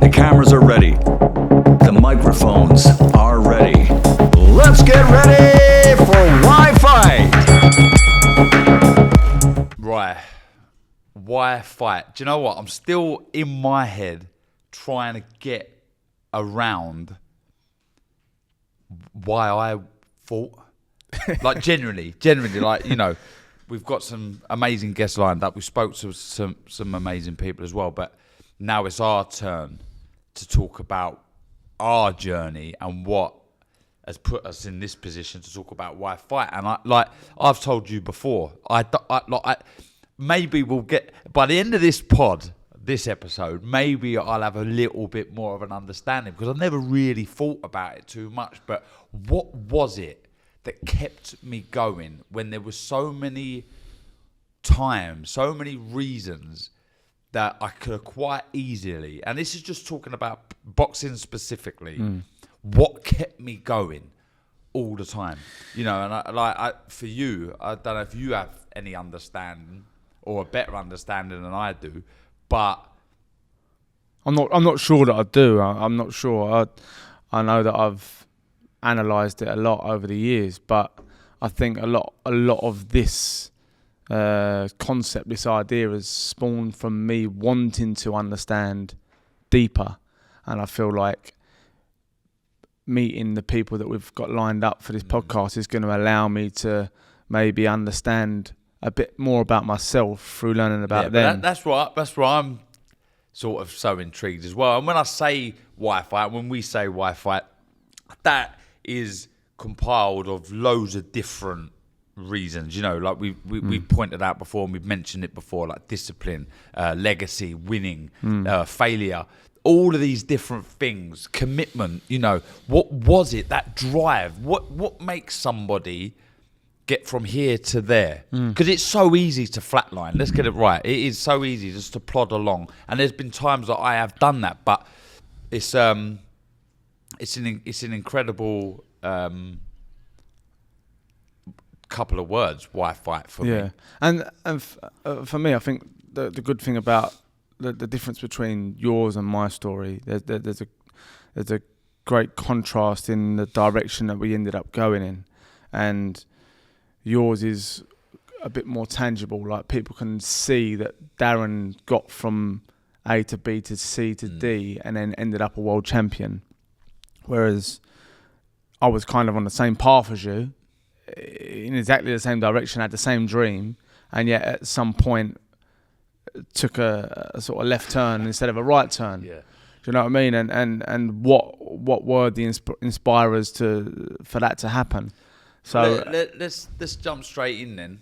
The cameras are ready. The microphones are ready. Let's get ready for Why Fight! Right. Why fight? Do you know what? I'm still in my head trying to get around why I fought. Like, genuinely, like, you know, we've got some amazing guests lined up. We spoke to some amazing people as well, but now it's our turn to talk about our journey and what has put us in this position to talk about why fight. And I've told you before, maybe we'll get, by the end of this episode, maybe I'll have a little bit more of an understanding, because I've never really thought about it too much. But what was it that kept me going when there were so many times, so many reasons that I could have quite easily, and this is just talking about boxing specifically, what kept me going all the time, you know? And for you, I don't know if you have any understanding or a better understanding than I do, but I'm not sure that I do. I'm not sure. I know that I've analysed it a lot over the years, but I think a lot of this concept, this idea, has spawned from me wanting to understand deeper. And I feel like meeting the people that we've got lined up for this podcast is going to allow me to maybe understand a bit more about myself through learning about them. That's why I'm sort of so intrigued as well. And when I say why fight, when we say why fight, that is compiled of loads of different reasons, you know, like we pointed out before, and we've mentioned it before, like discipline, legacy, winning, failure, all of these different things, commitment, you know. What was it, that drive? What makes somebody get from here to there? Because it's so easy to flatline. Let's get it right. It is so easy just to plod along, and there's been times that I have done that, but it's an incredible couple of words, why fight, for me. And for me, I think the good thing about the difference between yours and my story, there's a great contrast in the direction that we ended up going in, and yours is a bit more tangible. Like, people can see that Darren got from A to B to C to D and then ended up a world champion, whereas I was kind of on the same path as you, in exactly the same direction, had the same dream, and yet at some point took a sort of left turn instead of a right turn. Yeah. Do you know what I mean? And what were the inspirers for that to happen? So let's jump straight in then.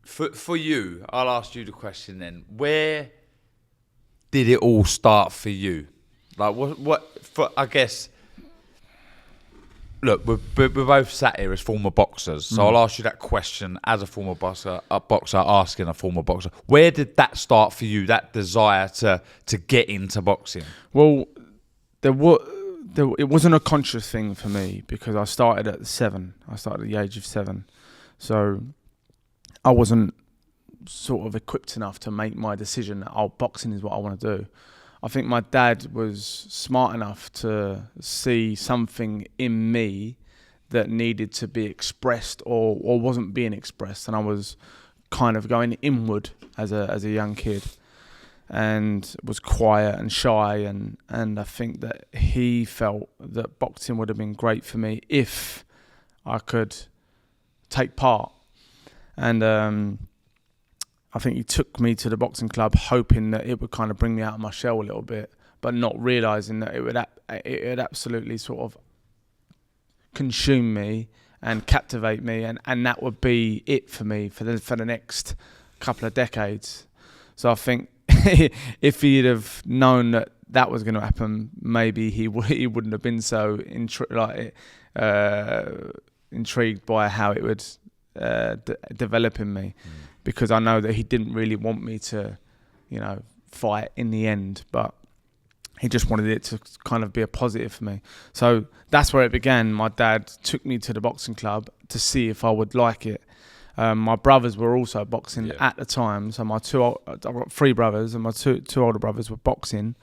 For you, I'll ask you the question then. Where did it all start for you? Like, I guess, look, we're both sat here as former boxers, so I'll ask you that question as a former boxer asking a former boxer. Where did that start for you, that desire to get into boxing? Well, it wasn't a conscious thing for me, because I started at 7. I started at the age of 7. So I wasn't sort of equipped enough to make my decision that, boxing is what I want to do. I think my dad was smart enough to see something in me that needed to be expressed or wasn't being expressed, and I was kind of going inward as a young kid, and was quiet and shy, and I think that he felt that boxing would have been great for me if I could take part. And I think he took me to the boxing club hoping that it would kind of bring me out of my shell a little bit, but not realising that it would absolutely sort of consume me and captivate me, and that would be it for me for the next couple of decades. So I think if he'd have known that was going to happen, maybe he wouldn't have been so intrigued by how it would develop in me, because I know that he didn't really want me to, you know, fight in the end, but he just wanted it to kind of be a positive for me. So that's where it began. My dad took me to the boxing club to see if I would like it. My brothers were also boxing at the time, so I've got 3 brothers, and my two older brothers were boxing.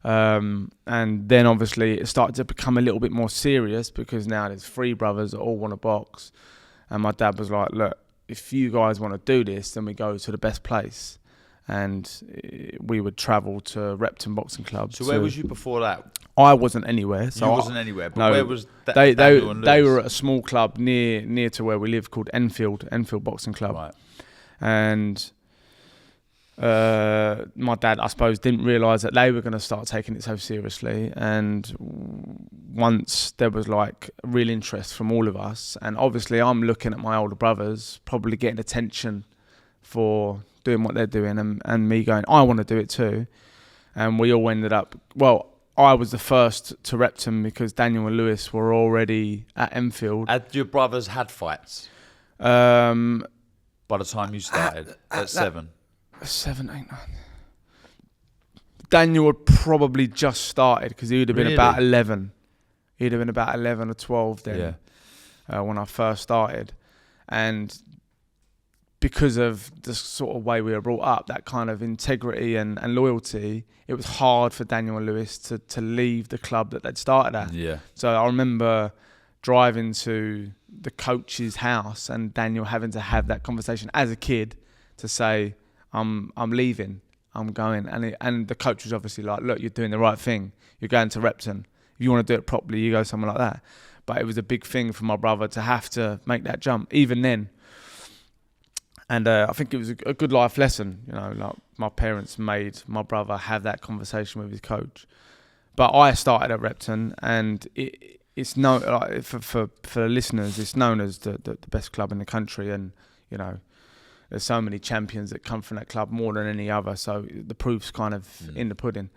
And then obviously it started to become a little bit more serious because now there's 3 brothers that all want to box. And my dad was like, look, if you guys want to do this, then we go to the best place. And we would travel to Repton Boxing Club. So where was you before that? I wasn't anywhere. So you wasn't anywhere, but no, where was that? They were at a small club near to where we live called Enfield Boxing Club. Right. And my dad, I suppose, didn't realise that they were going to start taking it so seriously. And once there was like real interest from all of us, and obviously I'm looking at my older brothers, probably getting attention for doing what they're doing, and me going, I want to do it too. And we all ended up, well, I was the first to Repton because Daniel and Lewis were already at Enfield. Had your brothers had fights By the time you started at 7? 7, 8, 9. Daniel had probably just started because he would have been about 11. He'd have been about 11 or 12 then when I first started. And because of the sort of way we were brought up, that kind of integrity and loyalty, it was hard for Daniel and Lewis to leave the club that they'd started at. Yeah. So I remember driving to the coach's house and Daniel having to have that conversation as a kid to say, I'm leaving, I'm going. And the coach was obviously like, look, you're doing the right thing. You're going to Repton. If you want to do it properly, you go somewhere like that. But it was a big thing for my brother to have to make that jump, even then. And I think it was a good life lesson, you know, like my parents made my brother have that conversation with his coach. But I started at Repton, and it's known, like, for the listeners, it's known as the best club in the country. And, you know, there's so many champions that come from that club, more than any other. So the proof's kind of in the pudding.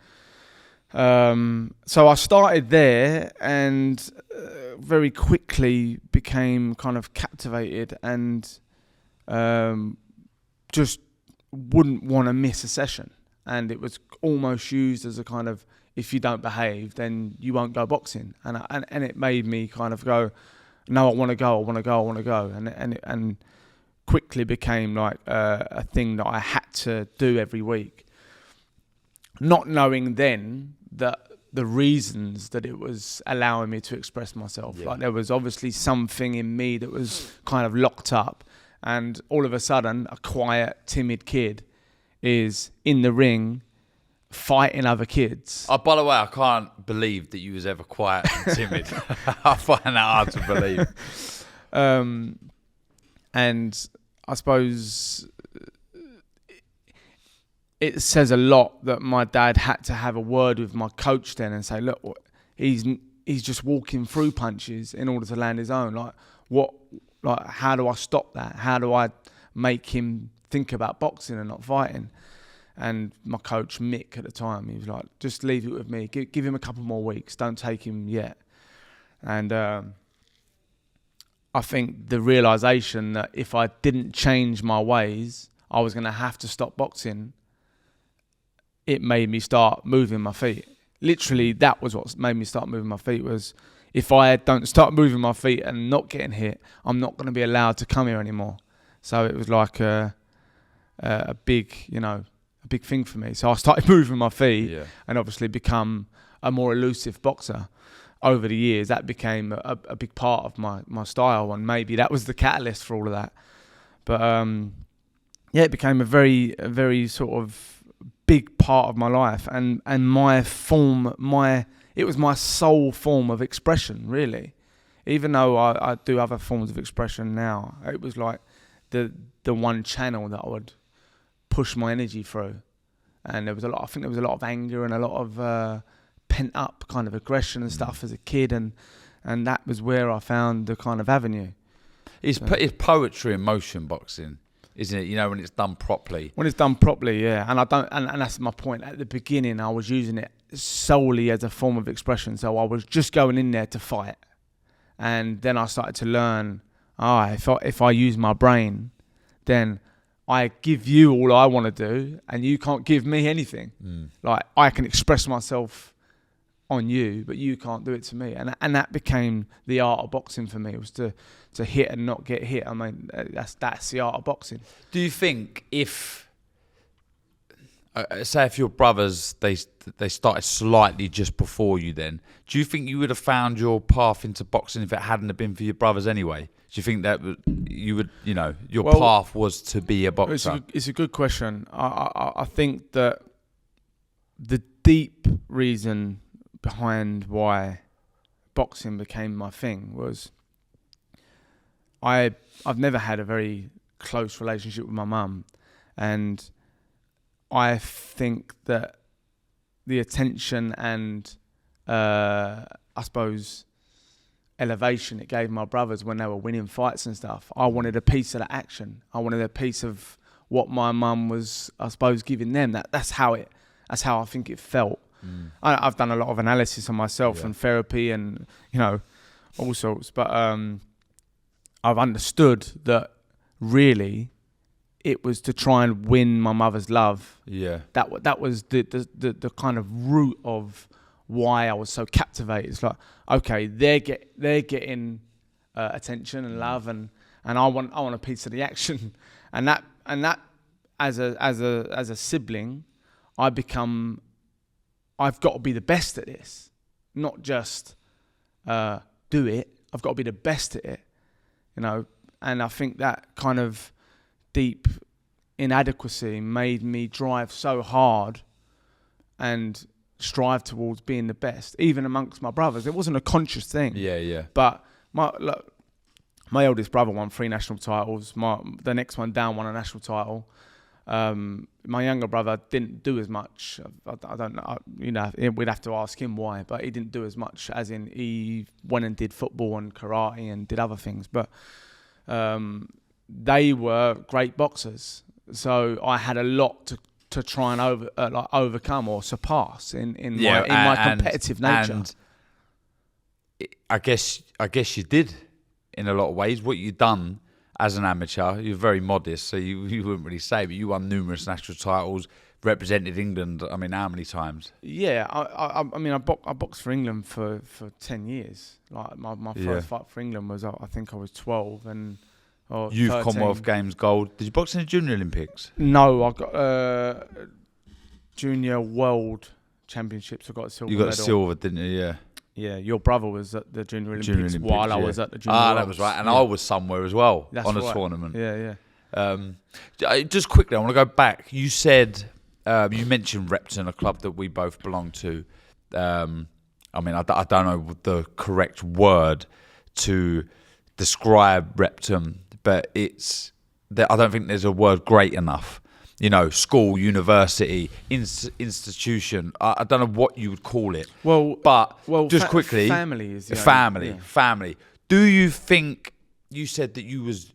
So I started there and very quickly became kind of captivated and just wouldn't want to miss a session. And it was almost used as a kind of, if you don't behave, then you won't go boxing. And it made me kind of go, no, I want to go. And quickly became like a thing that I had to do every week. Not knowing then that the reasons that it was allowing me to express myself. Like there was obviously something in me that was kind of locked up. And all of a sudden, a quiet, timid kid is in the ring fighting other kids. Oh, by the way, I can't believe that you was ever quiet and timid. I find that hard to believe. And I suppose it says a lot that my dad had to have a word with my coach then and say, look, he's just walking through punches in order to land his own. Like, how do I stop that? How do I make him think about boxing and not fighting? And my coach, Mick, at the time, he was like, just leave it with me. Give him a couple more weeks. Don't take him yet. And I think the realisation that if I didn't change my ways, I was going to have to stop boxing, it made me start moving my feet. Literally, that was what made me start moving my feet, was if I don't start moving my feet and not getting hit, I'm not going to be allowed to come here anymore. So it was like a big thing for me. So I started moving my feet and obviously become a more elusive boxer. Over the years, that became a big part of my style, and maybe that was the catalyst for all of that. But it became a very sort of big part of my life, and it was my sole form of expression, really. Even though I do other forms of expression now, it was like the one channel that I would push my energy through. And there was I think there was a lot of anger and a lot of pent up kind of aggression and stuff as a kid, and that was where I found the kind of avenue. It's poetry in motion, boxing, isn't it? You know, when it's done properly. When it's done properly, yeah. And and that's my point. At the beginning, I was using it solely as a form of expression. So I was just going in there to fight. And then I started to learn, if I use my brain, then I give you all I want to do, and you can't give me anything. Like, I can express myself on you, but you can't do it to me. And that became the art of boxing for me. It was to hit and not get hit. I mean, that's the art of boxing. Do you think if say if your brothers they started slightly just before you, then do you think you would have found your path into boxing if it hadn't have been for your brothers anyway? Do you think that you would, your path was to be a boxer? It's a good question. I think that the deep reason behind why boxing became my thing was I've never had a very close relationship with my mum, and I think that the attention and I suppose elevation it gave my brothers when they were winning fights and stuff, I wanted a piece of the action. I wanted a piece of what my mum was, I suppose, giving them. That's how I think it felt. I've done a lot of analysis on myself and therapy and all sorts, but I've understood that really it was to try and win my mother's love. Yeah, that was the kind of root of why I was so captivated. It's like, okay, they're getting attention and love, and I want a piece of the action, and that as a sibling, I've got to be the best at this, not just do it. I've got to be the best at it, and I think that kind of deep inadequacy made me drive so hard and strive towards being the best, even amongst my brothers. It wasn't a conscious thing. Yeah. But my oldest brother won 3 national titles. The next one down won a national title. My younger brother didn't do as much. I don't know. We'd have to ask him why, but he didn't do as much. As in, he went and did football and karate and did other things. But they were great boxers, so I had a lot to try and overcome or surpass in my competitive nature. And I guess you did in a lot of ways. What you've done as an amateur, you're very modest, so you wouldn't really say, but you won numerous national titles, represented England. I mean, how many times? Yeah, I boxed for England for 10 years. Like my first fight for England was, I think I was 12 and. Youth 13. Commonwealth Games gold. Did you box in the Junior Olympics? No, I got Junior World Championships. I got a silver medal. You got a silver, didn't you? Yeah. Yeah, your brother was at the Junior Olympics while I was at the Junior Worlds. That was right. And I was somewhere as well on a tournament. Yeah. Just quickly, I want to go back. You said, you mentioned Repton, a club that we both belong to. I don't know the correct word to describe Repton, but I don't think there's a word great enough. School, university, institution. I don't know what you would call it. But just quickly, family is family. Do you think you said that you was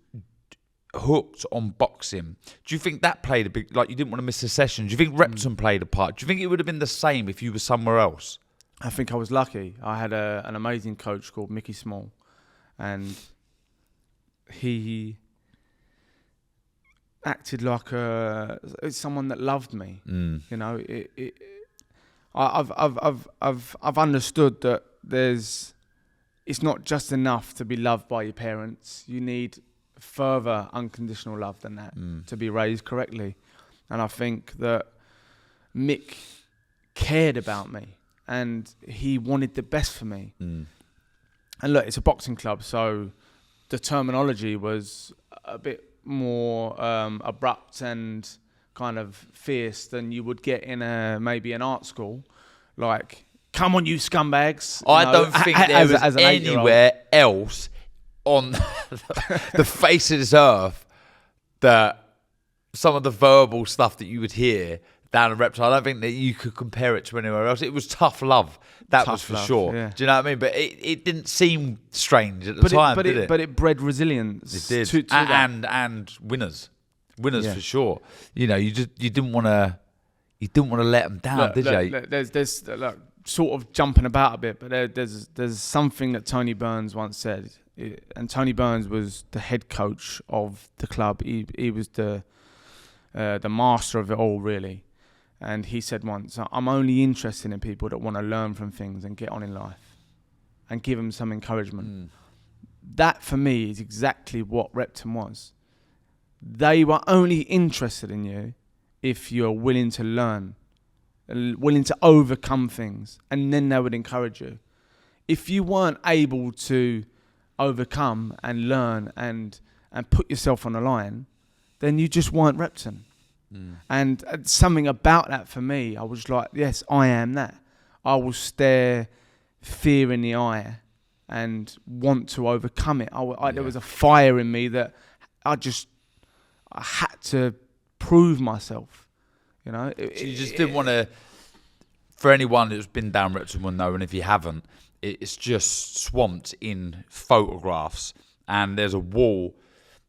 hooked on boxing? Do you think that played a big? Like you didn't want to miss a session. Do you think Repton played a part? Do you think it would have been the same if you were somewhere else? I think I was lucky. I had an amazing coach called Mickey Small, and he acted like someone that loved me. I've understood that it's not just enough to be loved by your parents. You need further unconditional love than that to be raised correctly. And I think that Mick cared about me and he wanted the best for me. And look, it's a boxing club, so the terminology was a bit more abrupt and kind of fierce than you would get in maybe an art school. Like, come on, you scumbags. I don't think there was anywhere else on the face of this earth that some of the verbal stuff that you would hear down in Repton, I don't think that you could compare it to anywhere else. It was tough love. That was for sure. Yeah. Do you know what I mean? But it didn't seem strange at the time, did it? But it bred resilience. It did. And winners. Winners for sure. You didn't want to let them down, did you? There's sort of jumping about a bit, but there's something that Tony Burns once said. And Tony Burns was the head coach of the club. He was the master of it all, really. And he said once, I'm only interested in people that want to learn from things and get on in life and give them some encouragement. That, for me, is exactly what Repton was. They were only interested in you if you're willing to learn, willing to overcome things, and then they would encourage you. If you weren't able to overcome and learn and put yourself on the line, then you just weren't Repton. And something about that for me, I was like, yes, I am that. I will stare fear in the eye and want to overcome it. There was a fire in me that I had to prove myself. You know, So you just didn't want to. For anyone who's been down Repton will know, and if you haven't, it's just swamped in photographs, and there's a wall.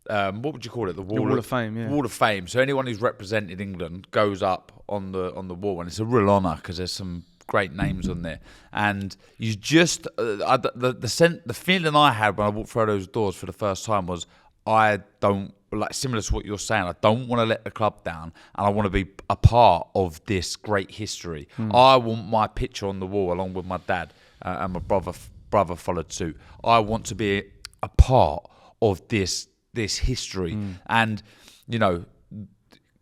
What would you call it? The Wall of Fame. Yeah. Wall of Fame. So anyone who's represented England goes up on the wall, and it's a real honour because there's some great names on there. And you just the feeling I had when I walked through those doors for the first time was, I don't, like, similar to what you're saying, I don't want to let the club down, and I want to be a part of this great history. I want my picture on the wall along with my dad, and my brother followed suit. I want to be a part of this history. And, you know,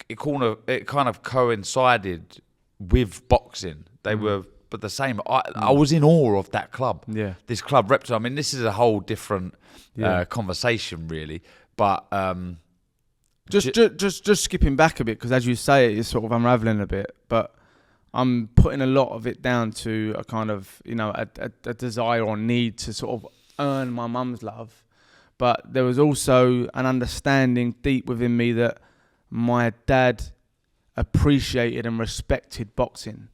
it kind of coincided with boxing. They were, but the same. I was in awe of that club. Yeah. This club, Repton. I mean, this is a whole different conversation, really. But just skipping back a bit, because as you say, it's sort of unraveling a bit. But I'm putting a lot of it down to a kind of, you know, a desire or need to sort of earn my mum's love. But there was also an understanding deep within me that my dad appreciated and respected boxing.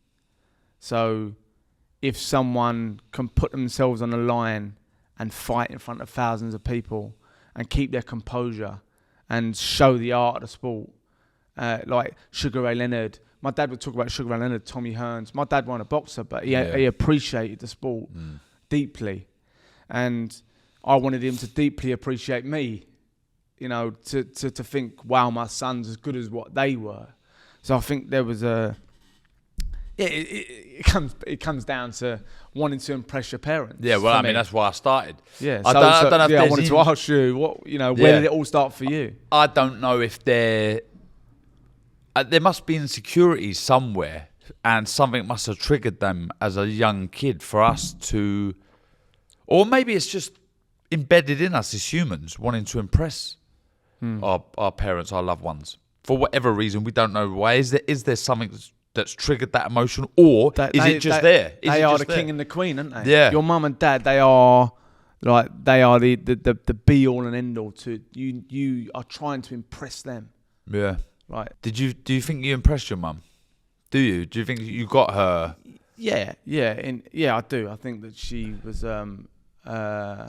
So if someone can put themselves on the line and fight in front of thousands of people and keep their composure and show the art of the sport, like Sugar Ray Leonard. My dad would talk about Sugar Ray Leonard, Tommy Hearns. My dad wasn't a boxer, but he appreciated the sport deeply. And I wanted him to deeply appreciate me, you know, to think, wow, my son's as good as what they were. So I think there was it comes down to wanting to impress your parents. yeah, well, I mean, that's why I started. Yeah. I don't know if I there's wanted to ask you, where did it all start for you? I don't know if there must be insecurities somewhere, and something must have triggered them as a young kid for us to, or maybe it's just embedded in us as humans, wanting to impress our parents, our loved ones, for whatever reason. We don't know why. Is there something that's triggered that emotion, or is it just there? They are the king and the queen, aren't they? Yeah. Your mum and dad, they are the be all and end all to you. You are trying to impress them. Yeah. Right. Do you think you impressed your mum? Do you think you got her? Yeah, I do. I think that she was.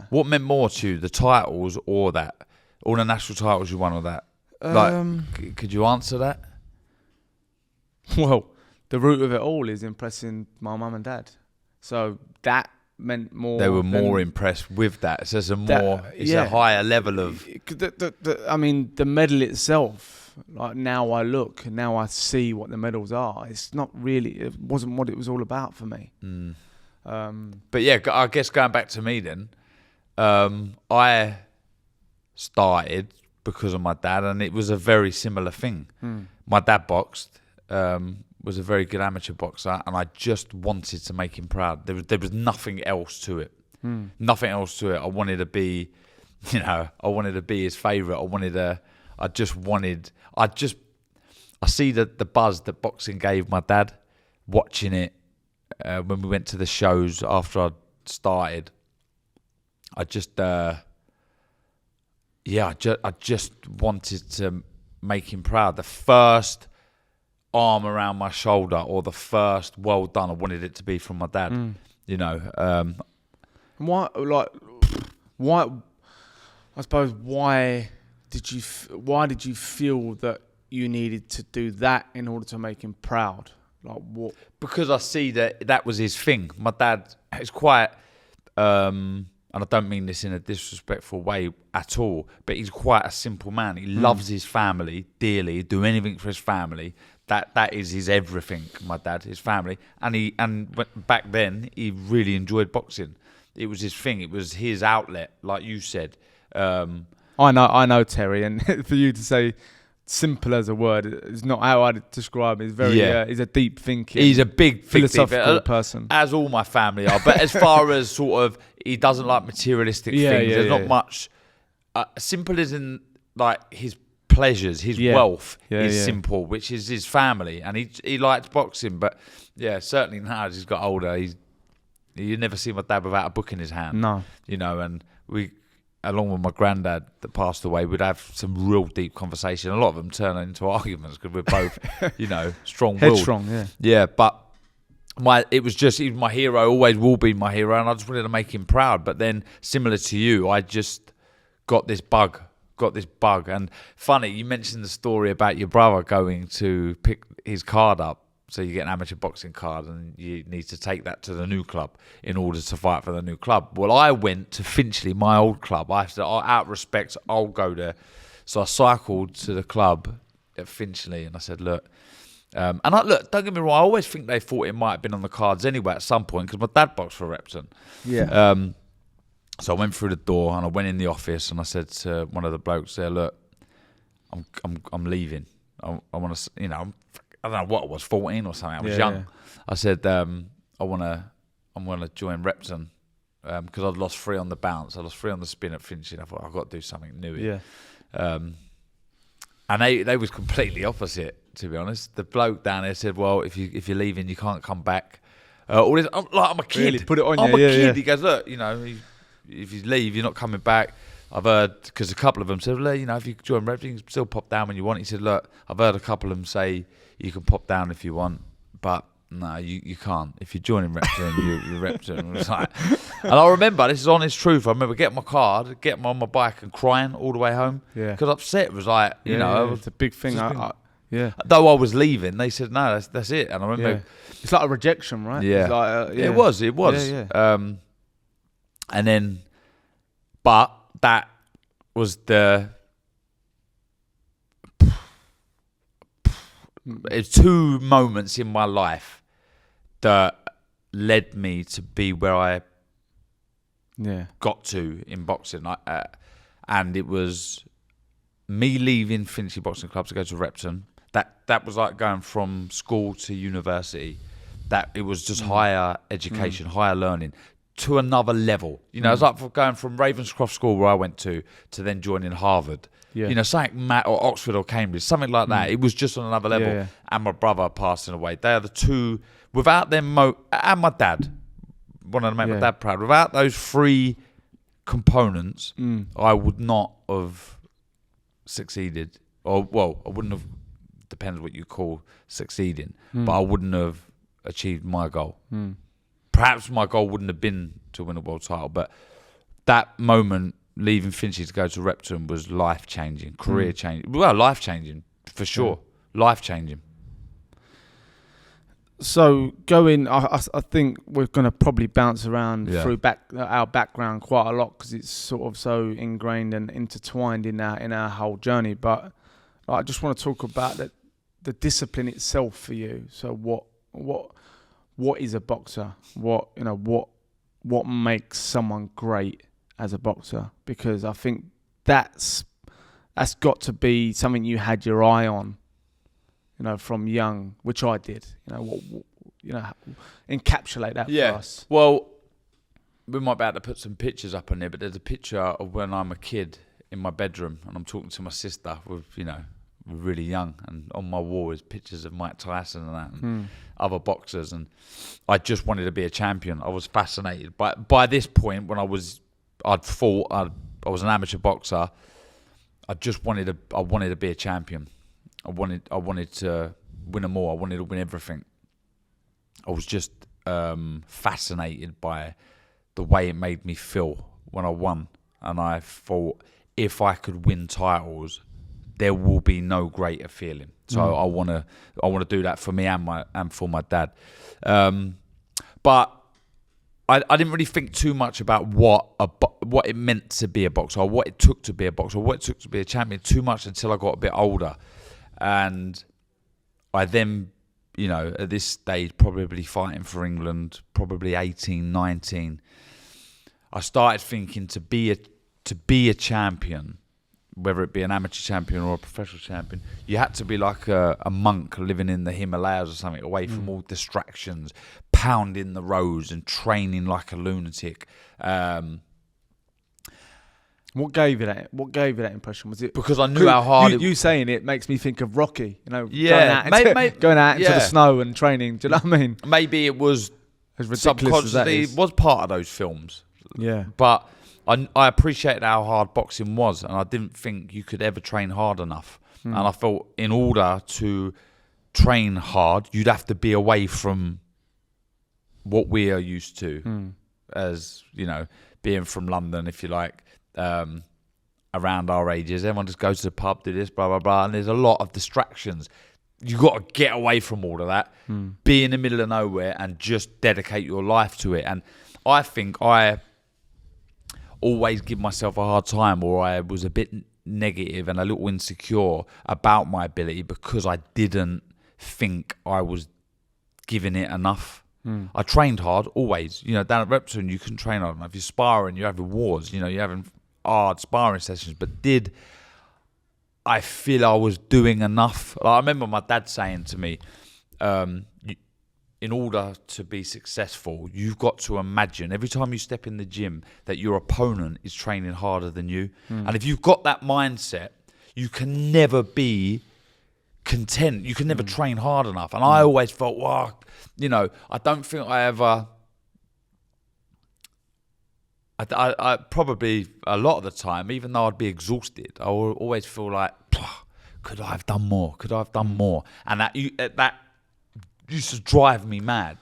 What meant more to you, the titles or that? All the national titles you won, or that? Could you answer that? Well, the root of it all is impressing my mum and dad. So that meant more. They were more impressed with that. So it's a higher level of. I mean, the medal itself. Like now I see what the medals are. It's not really. It wasn't what it was all about for me. But yeah, I guess going back to me then, I started because of my dad, and it was a very similar thing. My dad boxed, was a very good amateur boxer, and I just wanted to make him proud. There was nothing else to it. Nothing else to it. I wanted to be, his favourite. I see the buzz that boxing gave my dad watching it. When we went to the shows after I started, I just wanted to make him proud. The first arm around my shoulder, or the first well done, I wanted it to be from my dad. Why? I suppose why did you feel that you needed to do that in order to make him proud? Like what? Because I see that was his thing. My dad is quite, and I don't mean this in a disrespectful way at all, but he's quite a simple man. He loves his family dearly. He'd do anything for his family. That is his everything. My dad, his family, and back then he really enjoyed boxing. It was his thing. It was his outlet, like you said. I know, Terry, and for you to say simple as a word. It's not how I'd describe it. It's very. He's a deep thinking. He's a big philosophical person, as all my family are. But as far as sort of, he doesn't like materialistic things. There's not much. Simple as in like his pleasures, his wealth is simple, which is his family, and he likes boxing. But certainly now as he's got older, you never see my dad without a book in his hand. No, and we, along with my granddad that passed away, we'd have some real deep conversation. A lot of them turn into arguments because we're both, strong-willed. Headstrong, but he was my hero, always will be my hero, and I just wanted to make him proud. But then, similar to you, I just got this bug. And funny, you mentioned the story about your brother going to pick his card up. So you get an amateur boxing card and you need to take that to the new club in order to fight for the new club. Well, I went to Finchley, my old club. I said, out of respect, I'll go there. So I cycled to the club at Finchley and I said, look, don't get me wrong, I always think they thought it might have been on the cards anyway at some point because my dad boxed for Repton. Yeah. So I went through the door and I went in the office and I said to one of the blokes there, look, I'm leaving. I want to, I don't know what I was, 14 or something. I was young. Yeah. I said, I'm gonna join Repton because I'd lost 3 on the bounce. I lost 3 on the spin at Finchley. I thought I've got to do something new here. Yeah. And they was completely opposite, to be honest. The bloke down there said, well, if you're leaving, you can't come back. I'm a kid. Really? Put it on I'm you. a kid. He goes, look, if you leave, you're not coming back. I've heard, because a couple of them said, well, if you join Repton, you can still pop down when you want. He said, look, I've heard a couple of them say you can pop down if you want, but no, you can't. If you're joining Repton, you're Repton. And I remember, this is honest truth, I remember getting my card, getting on my bike and crying all the way home. Yeah. Because upset. It was like, it's a big thing. Though I was leaving, they said, no, that's it. And I remember... It's like a rejection, right? Yeah. It's like, It was. Yeah. And then, but that was the... It's 2 moments in my life that led me to be where I got to in boxing. And it was me leaving Finchley Boxing Club to go to Repton. That was like going from school to university. That it was just higher education, higher learning to another level. It's like going from Ravenscroft School where I went to then joining Harvard. Yeah. Something or Oxford or Cambridge, something like that. It was just on another level. Yeah. And my brother passing away. They are the 2, without them, and my dad, wanted to make my dad proud. Without those 3 components, I would not have succeeded. Or, well, I wouldn't have, depends what you call succeeding, but I wouldn't have achieved my goal. Perhaps my goal wouldn't have been to win a world title, but that moment, leaving Finchley to go to Repton was life-changing, career-changing. Well, life-changing, for sure. Yeah. Life-changing. So I think we're going to probably bounce around through our background quite a lot because it's sort of so ingrained and intertwined in our whole journey. But I just want to talk about the discipline itself for you. So what is a boxer? What makes someone great as a boxer? Because I think that's got to be something you had your eye on, from young, which I did. Encapsulate that for us. Well, we might be able to put some pictures up on there, but there's a picture of when I'm a kid in my bedroom and I'm talking to my sister with, we're really young, and on my wall is pictures of Mike Tyson and that, and other boxers, and I just wanted to be a champion. I was fascinated. By this point, when I was an amateur boxer, I wanted to be a champion. I wanted to win them all. I wanted to win everything. I was just fascinated by the way it made me feel when I won, and I thought if I could win titles, there will be no greater feeling. So I want to do that for me and for my dad. But I didn't really think too much about what it meant to be a boxer, or what it took to be a boxer, or what it took to be a champion too much until I got a bit older. And I then, at this stage, probably fighting for England, probably 18, 19, I started thinking to be a champion, whether it be an amateur champion or a professional champion, you had to be like a monk living in the Himalayas or something, away from all distractions, pounding the roads and training like a lunatic. What gave you that? What gave you that impression? Was it because I knew how hard you saying it makes me think of Rocky? You know, Yeah, going out into the snow and training. Do you know what I mean? Maybe it was As ridiculous as that subconsciously, is. it was part of those films. Yeah. But I appreciated how hard boxing was, and I didn't think you could ever train hard enough. And I felt in order to train hard, you'd have to be away from what we are used to, as you know, being from London, if you like. Around our ages, everyone just goes to the pub, do this, blah blah blah, and there's a lot of distractions. You got to get away from all of that, be in the middle of nowhere, and just dedicate your life to it. And I think I always give myself a hard time, or I was a bit negative and a little insecure about my ability because I didn't think I was giving it enough. I trained hard always. You know, down at Repton, you can train hard enough. You're sparring, you're having wars, you know, you're having hard sparring sessions. But did I feel I was doing enough? Like, I remember my dad saying to me, in order to be successful, you've got to imagine every time you step in the gym that your opponent is training harder than you. And if you've got that mindset, you can never be content. You can never train hard enough. And I always felt, wow, you know, I don't think I ever... I probably, a lot of the time, even though I'd be exhausted, I would always feel like, could I have done more? Could I have done more? And that used to drive me mad.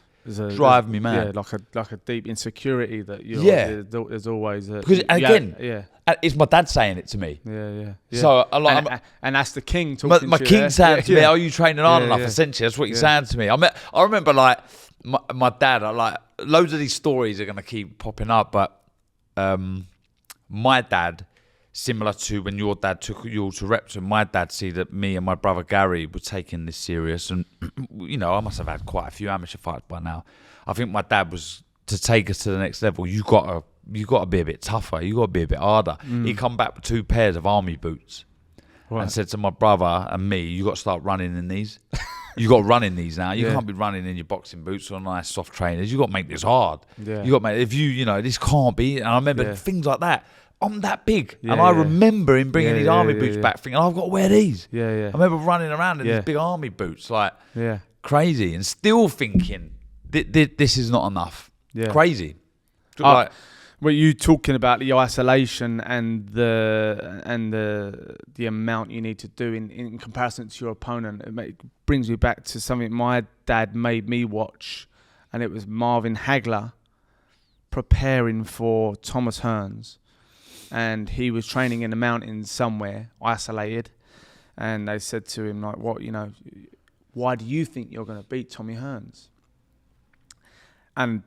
Drive me mad. Yeah, like a deep insecurity that you're. Yeah. There's always a, Because again, yeah, it's my dad saying it to me. yeah. So a lot. And that's the king talking. My to you, king saying to me, "Are you training hard Yeah, enough?" yeah. Essentially, that's what he's saying to me. I remember like my dad. Like loads of these stories are gonna keep popping up, but my dad, similar to when your dad took you all to Repton, my dad see that me and my brother Gary were taking this serious, and you know, I must have had quite a few amateur fights by now. I think my dad was to take us to the next level. You got to be a bit tougher. You got to be a bit harder. He come back with 2 pairs of army boots and said to my brother and me, "You got to start running in these. You got to run in these now. You can't be running in your boxing boots or nice soft trainers. You got to make this hard. Yeah. You got to make you know this can't be." And I remember things like that. I'm that big, and Yeah, I yeah. remember him bringing his army boots yeah. back, thinking I've got to wear these. Yeah. I remember running around in Yeah. these big army boots, like Yeah. crazy, and still thinking this is not enough. Yeah. Crazy. Like, Were you talking about the isolation and the amount you need to do in comparison to your opponent? It brings me back to something my dad made me watch, and it was Marvin Hagler preparing for Thomas Hearns, and he was training in the mountains somewhere, isolated, and they said to him like, "What, you know, why do you think you're going to beat Tommy Hearns?" And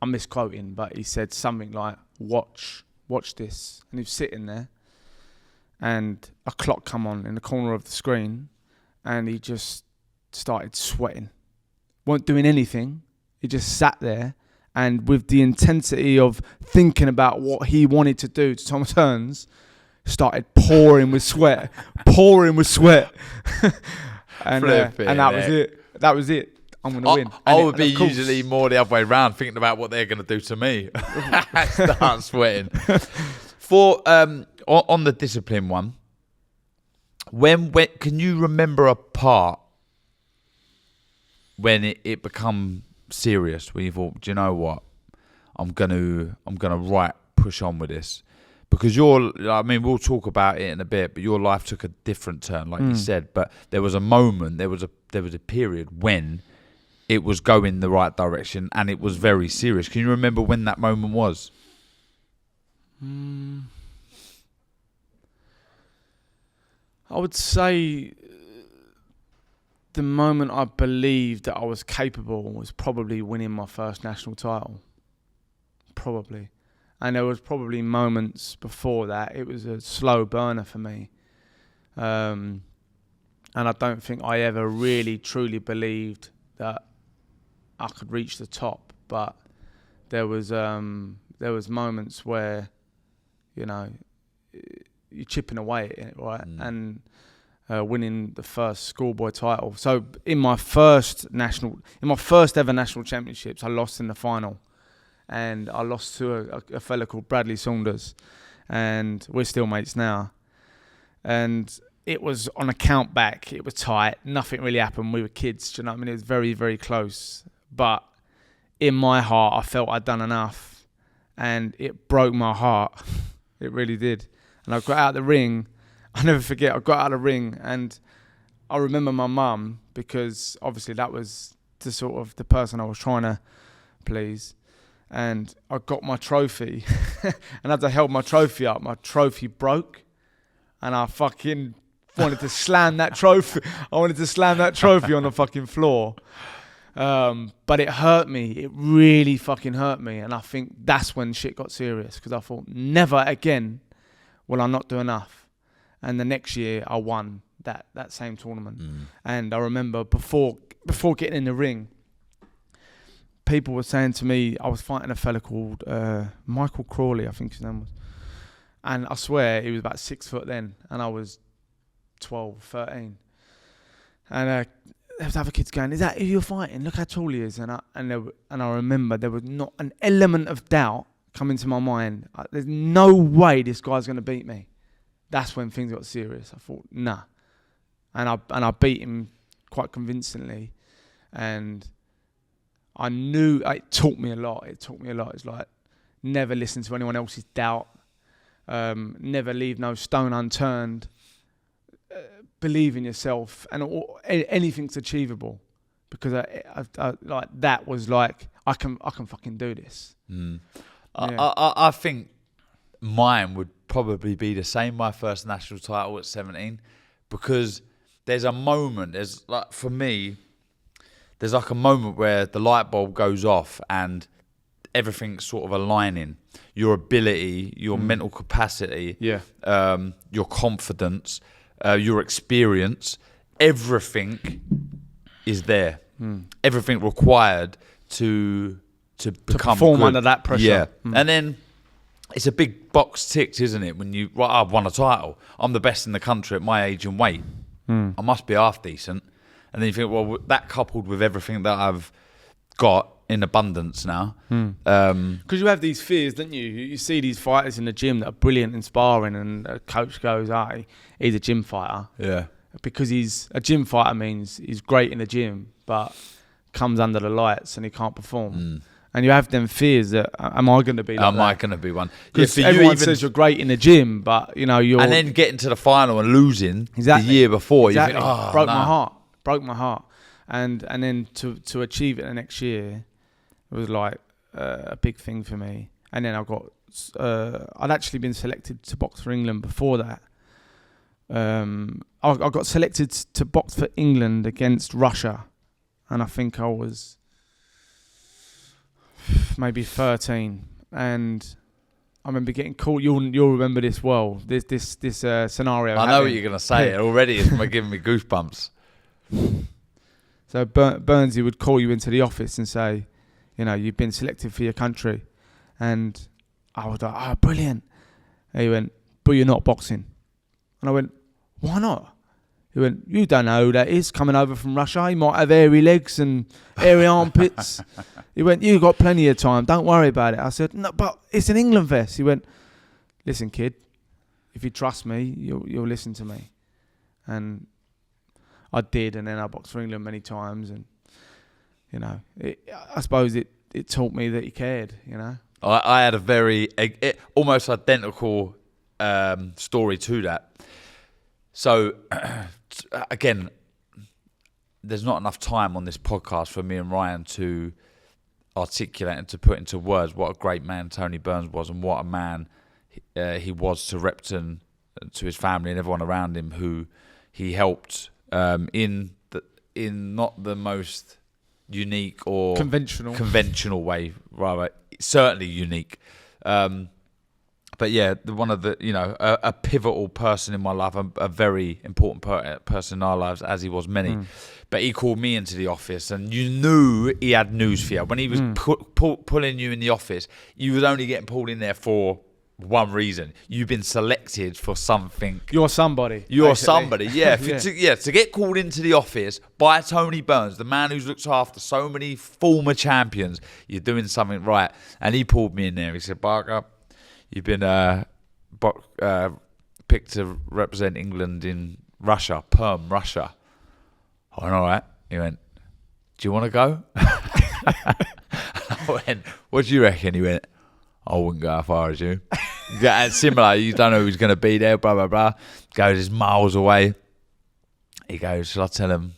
I'm misquoting, but he said something like, watch this. And he was sitting there, and a clock come on in the corner of the screen, and he just started sweating. Weren't doing anything. He just sat there, and with the intensity of thinking about what he wanted to do to Thomas Hearns, started pouring with sweat. and that was it. I'm going to win. I would be usually more the other way around, thinking about what they're going to do to me. Start sweating. For on the discipline one, when can you remember a part when it become serious? Where you thought, do you know what, I'm gonna push on with this, because we'll talk about it in a bit, but your life took a different turn, like you said. But there was a moment, there was a period when it was going the right direction, and it was very serious. Can you remember when that moment was? I would say the moment I believed that I was capable was probably winning my first national title. Probably. And there was probably moments before that. It was a slow burner for me. And I don't think I ever really truly believed that I could reach the top. But there was moments where, you know, you're chipping away at it, right? And winning the first schoolboy title. So in my first ever national championships, I lost in the final, and I lost to a fella called Bradley Saunders, and we're still mates now. And it was on a count back. It was tight. Nothing really happened. We were kids. Do you know what I mean? It was very, very close. But in my heart, I felt I'd done enough, and it broke my heart. It really did. And I got out of the ring. I'll never forget. I got out of the ring, and I remember my mum, because obviously that was the person I was trying to please. And I got my trophy, and as I held my trophy up, my trophy broke, and I fucking wanted to slam that trophy. I wanted to slam that trophy on the fucking floor. But it hurt me. It really fucking hurt me. And I think that's when shit got serious, because I thought, never again will I not do enough. And the next year I won that same tournament. And I remember before getting in the ring, people were saying to me, I was fighting a fella called Michael Crawley, I think his name was. And I swear he was about 6 foot then, and I was 12, 13. And there was other kids going, "Is that who you're fighting? Look how tall he is." And I remember there was not an element of doubt coming to my mind. There's no way this guy's going to beat me. That's when things got serious. I thought, nah. And I beat him quite convincingly. And I knew it taught me a lot. It's like, never listen to anyone else's doubt. Never leave no stone unturned. Believe in yourself, and anything's achievable, because I like that was like I can fucking do this. Yeah. I think mine would probably be the same. My first national title at 17, because there's a moment. There's like, for me, there's like a moment where the light bulb goes off and everything's sort of aligning. Your ability, your mental capacity, your confidence, your experience, everything is there. Everything required to become perform good. under that pressure. Yeah. And then it's a big box ticked, isn't it? When I've won a title. I'm the best in the country at my age and weight. I must be half decent. And then you think, well, that coupled with everything that I've got in abundance now. Because you have these fears, don't you? You see these fighters in the gym that are brilliant in sparring, and a coach goes, he's a gym fighter. Yeah. Because he's a gym fighter means he's great in the gym, but comes under the lights and he can't perform. And you have them fears that, am I going to be like Am I going to be one? Because everyone says you're great in the gym, but you're... And then getting to the final and losing the year before. Exactly. You think, Broke my heart. And then to achieve it the next year, it was like a big thing for me. And then I'd actually been selected to box for England before that. I got selected to box for England against Russia, and I think I was maybe 13. And I remember getting called. You'll remember this well. This scenario. I know what you're gonna say. Already, it's giving me goosebumps. So Burnsy would call you into the office and say, you've been selected for your country. And I was like, brilliant. And he went, but you're not boxing. And I went, why not? He went, you don't know who that is coming over from Russia. He might have hairy legs and hairy armpits. He went, you've got plenty of time. Don't worry about it. I said, no, but it's an England vest. He went, listen, kid, if you trust me, you'll listen to me. And I did, and then I boxed for England many times, and I suppose it taught me that he cared. I had a very almost identical story to that. So again, there's not enough time on this podcast for me and Ryan to articulate and to put into words what a great man Tony Burns was, and what a man he was to Repton, to his family and everyone around him who he helped. In not the most unique or conventional way, right? Certainly unique, but yeah, one of the a pivotal person in my life, a very important person in our lives, as he was many. But he called me into the office, and you knew he had news for you. When he was pulling you in the office, you was only getting pulled in there for one reason. You've been selected for something. You're somebody. You're basically. somebody, yeah. To get called into the office by Tony Burns, the man who's looked after so many former champions, you're doing something right. And he pulled me in there. He said, Barker, you've been picked to represent England in Russia, Russia. I went, all right. He went, do you want to go? I went, what do you reckon? He went, I wouldn't go as far as you. Yeah, similar, you don't know who's going to be there, blah, blah, blah. Goes, it's miles away. He goes, shall I tell him?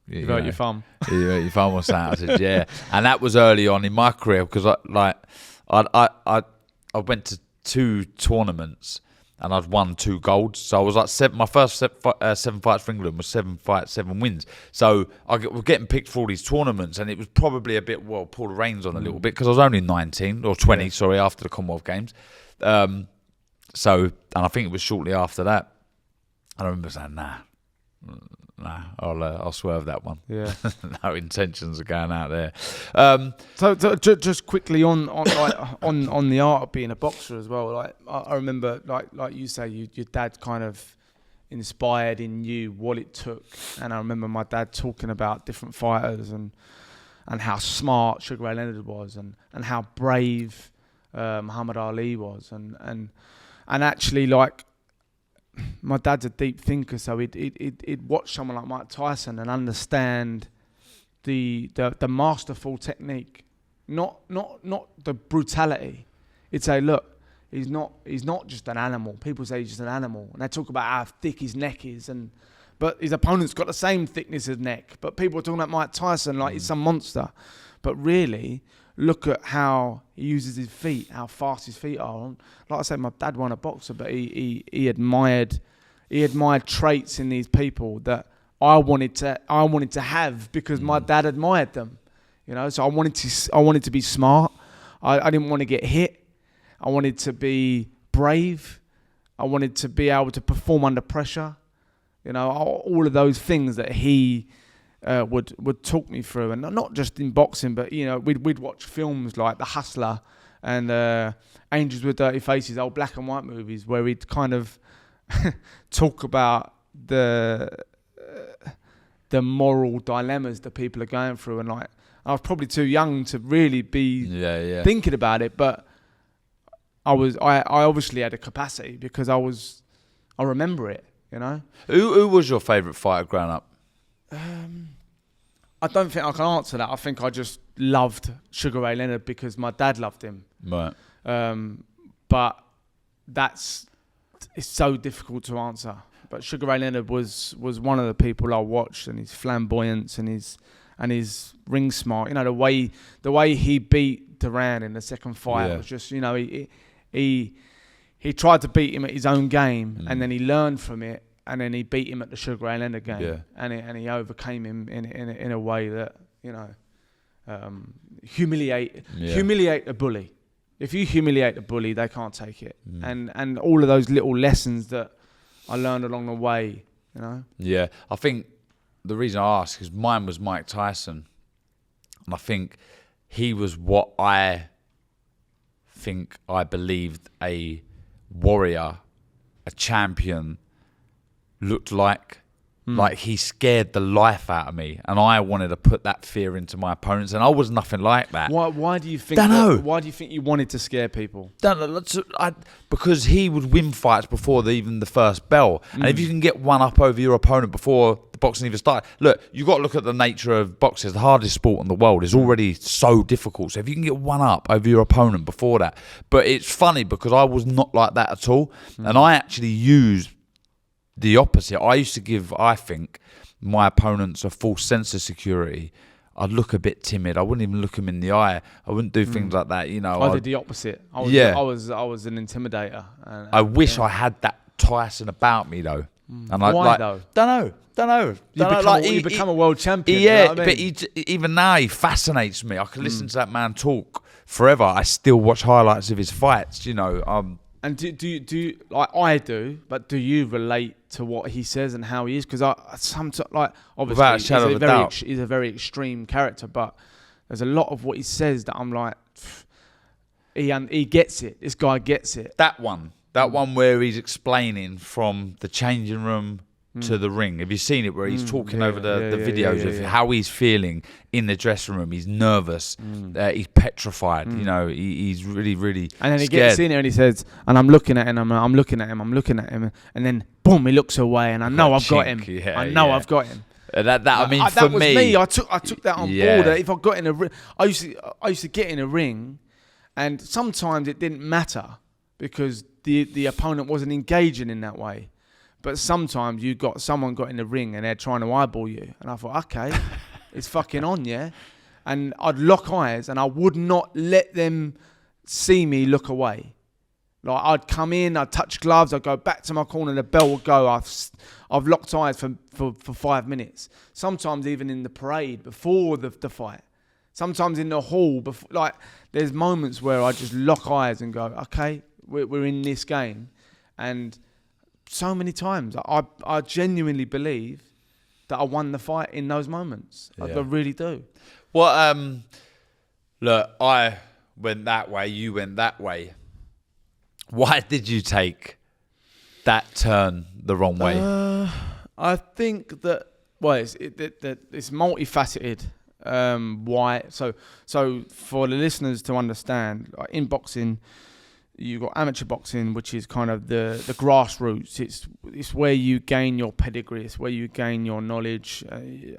You got your thumb. You got your thumb or something? I said, yeah. And that was early on in my career because I went to 2 tournaments and I'd won 2 golds. So I was like my first 7 fights for England was 7 fights, 7 wins. So I was getting picked for all these tournaments, and it was probably a bit, pull the reins on a little bit because I was only 19 or 20, after the Commonwealth Games. And I think it was shortly after that. I remember saying, nah, I'll swerve that one. Yeah, no intentions of going out there. So just quickly on the art of being a boxer as well. Like I remember, like you say, your dad kind of inspired in you what it took, and I remember my dad talking about different fighters and how smart Sugar Ray Leonard was, and how brave Muhammad Ali was, and actually like. My dad's a deep thinker, so he'd watch someone like Mike Tyson and understand the masterful technique, not the brutality. He'd say, look, he's not just an animal. People say he's just an animal, and they talk about how thick his neck is, but his opponent's got the same thickness as neck. But people are talking about Mike Tyson like he's some monster, but really. Look at how he uses his feet, how fast his feet are. Like I said, my dad wasn't a boxer, but he admired traits in these people that I wanted to have because my dad admired them. You know, so I wanted to be smart. I didn't want to get hit. I wanted to be brave. I wanted to be able to perform under pressure. You know, all of those things that he would talk me through, and not just in boxing, but you know, we'd watch films like The Hustler and Angels with Dirty Faces, old black and white movies, where he'd kind of talk about the moral dilemmas that people are going through, and like I was probably too young to really be thinking about it, but I obviously had a capacity because I remember it, you know. Who was your favourite fighter growing up? I don't think I can answer that. I think I just loved Sugar Ray Leonard because my dad loved him. Right. But it's so difficult to answer. But Sugar Ray Leonard was one of the people I watched, and his flamboyance and his ring smart. You know, the way he beat Darren in the second fight was just, you know, he tried to beat him at his own game, and then he learned from it. And then he beat him at the Sugar Ray Leonard game, and he overcame him in a way that, you know, humiliate a bully. If you humiliate a bully, they can't take it. And all of those little lessons that I learned along the way, you know. Yeah, I think the reason I ask is mine was Mike Tyson, and I think he was what I believed a warrior, a champion looked like. Like he scared the life out of me, and I wanted to put that fear into my opponents, and I was nothing like that. Why do you think? Why do you think you wanted to scare people? Because he would win fights before even the first bell, and if you can get one up over your opponent before the boxing even started, look, you got to look at the nature of boxing. It's the hardest sport in the world. It's already so difficult. So if you can get one up over your opponent before that, but it's funny because I was not like that at all, and I actually used the opposite. I used to give, I think, my opponents a false sense of security. I'd look a bit timid. I wouldn't even look them in the eye. I wouldn't do things like that. You know, I did the opposite. I was an intimidator. And I wish I had that Tyson about me though. And why though? Don't know. You become a world champion. Yeah, you know what I mean? but even now he fascinates me. I can listen to that man talk forever. I still watch highlights of his fights. You know. And do you like I do? But do you relate to what he says and how he is? Because obviously he's a very extreme character, but there's a lot of what he says that I'm like, He gets it. This guy gets it. That one where he's explaining from the changing room to the ring. Have you seen it where he's talking over the videos of how he's feeling in the dressing room? He's nervous. He's petrified. You know, he's really, really And then he scared. gets in there and he says, and I'm looking at him, I'm looking at him. And then, boom, he looks away and I know I've got him. Yeah, I know I've got him. I mean, for that was me, I took that on board. If I got in a ring, I used to get in a ring, and sometimes it didn't matter because the opponent wasn't engaging in that way. But sometimes someone got in the ring and they're trying to eyeball you, and I thought, okay, it's fucking on, yeah. And I'd lock eyes, and I would not let them see me look away. Like I'd come in, I'd touch gloves, I'd go back to my corner, the bell would go. I've locked eyes for 5 minutes. Sometimes even in the parade before the fight. Sometimes in the hall before. Like there's moments where I just lock eyes and go, okay, we're in this game. And so many times I genuinely believe that I won the fight in those moments. I really do. Well, look, I went that way, you went that way. Why did you take that turn the wrong way? I think that it's multifaceted. Why? So for the listeners to understand, like in boxing, you've got amateur boxing, which is kind of the grassroots. It's where you gain your pedigree. It's where you gain your knowledge.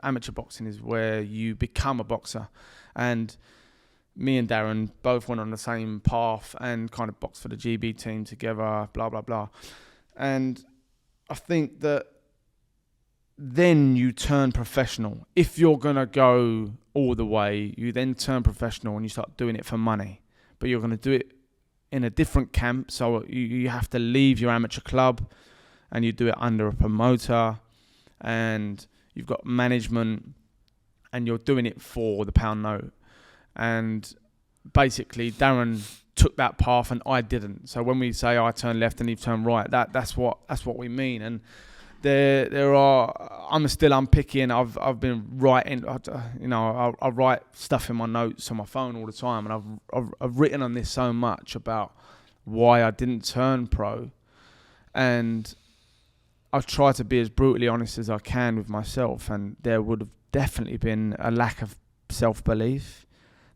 Amateur boxing is where you become a boxer, and me and Darren both went on the same path and kind of boxed for the GB team together, blah, blah, blah. And I think that then you turn professional. If you're going to go all the way, you then turn professional and you start doing it for money. But you're going to do it in a different camp. So you have to leave your amateur club and you do it under a promoter and you've got management and you're doing it for the pound note. And basically, Darren took that path, and I didn't. So when we say I turn left and he turned right, that's what we mean. And there are. I'm still unpicking. I've been writing. I write stuff in my notes on my phone all the time, and I've written on this so much about why I didn't turn pro, and I've tried to be as brutally honest as I can with myself. And there would have definitely been a lack of self-belief.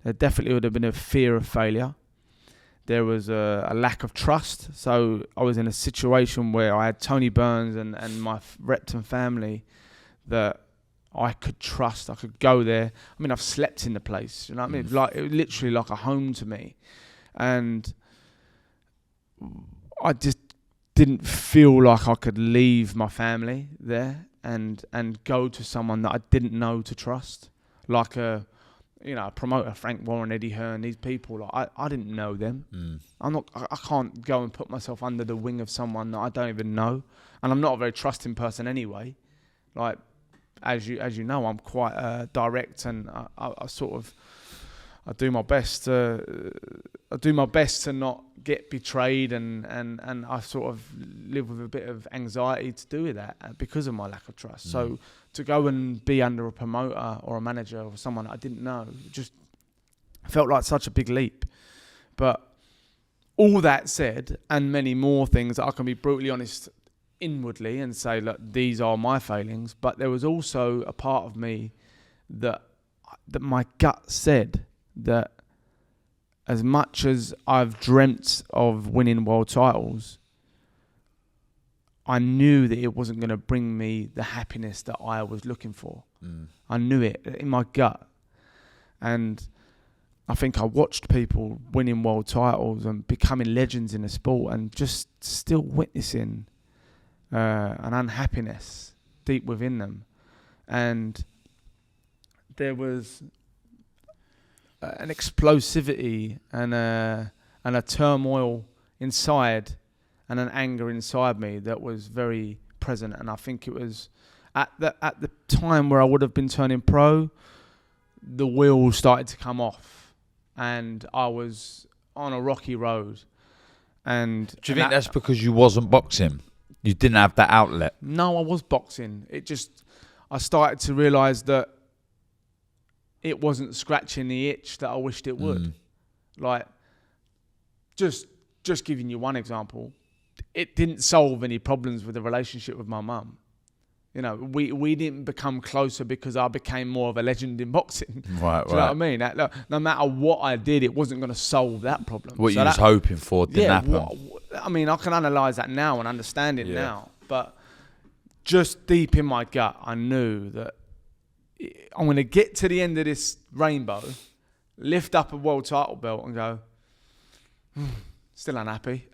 There definitely would have been a fear of failure. There was a lack of trust. So I was in a situation where I had Tony Burns and my Repton family that I could trust. I could go there. I mean, I've slept in the place. You know what I mean? Like it was literally like a home to me. And I just didn't feel like I could leave my family there and go to someone that I didn't know to trust. Like a promoter, Frank Warren, Eddie Hearn, these people, like I didn't know them. I can't go and put myself under the wing of someone that I don't even know. And I'm not a very trusting person anyway. Like, as you know, I'm quite direct, and I do my best to not get betrayed, and I sort of live with a bit of anxiety to do with that because of my lack of trust. So to go and be under a promoter or a manager or someone I didn't know just felt like such a big leap. But all that said, and many more things, I can be brutally honest inwardly and say, look, these are my failings. But there was also a part of me that my gut said that as much as I've dreamt of winning world titles, I knew that it wasn't going to bring me the happiness that I was looking for. I knew it in my gut. And I think I watched people winning world titles and becoming legends in the sport and just still witnessing an unhappiness deep within them. And there was an explosivity and a turmoil inside and an anger inside me that was very present. And I think it was at the time where I would have been turning pro, the wheels started to come off and I was on a rocky road. And do you think that's because you wasn't boxing? You didn't have that outlet? No, I was boxing. I started to realise that it wasn't scratching the itch that I wished it would. Like, just giving you one example, it didn't solve any problems with the relationship with my mum. You know, we didn't become closer because I became more of a legend in boxing. Right, Do you know what I mean? Look, no matter what I did, it wasn't going to solve that problem. What you was hoping for didn't happen. I mean, I can analyse that now and understand it now. But just deep in my gut, I knew that I'm going to get to the end of this rainbow, lift up a world title belt and go, still unhappy.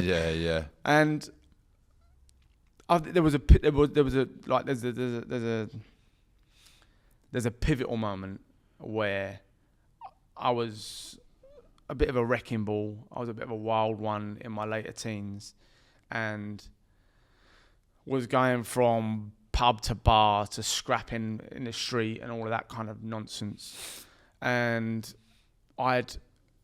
Yeah. And there's a pivotal moment where I was a bit of a wrecking ball. I was a bit of a wild one in my later teens, and was going from pub to bar to scrapping in the street and all of that kind of nonsense. And I'd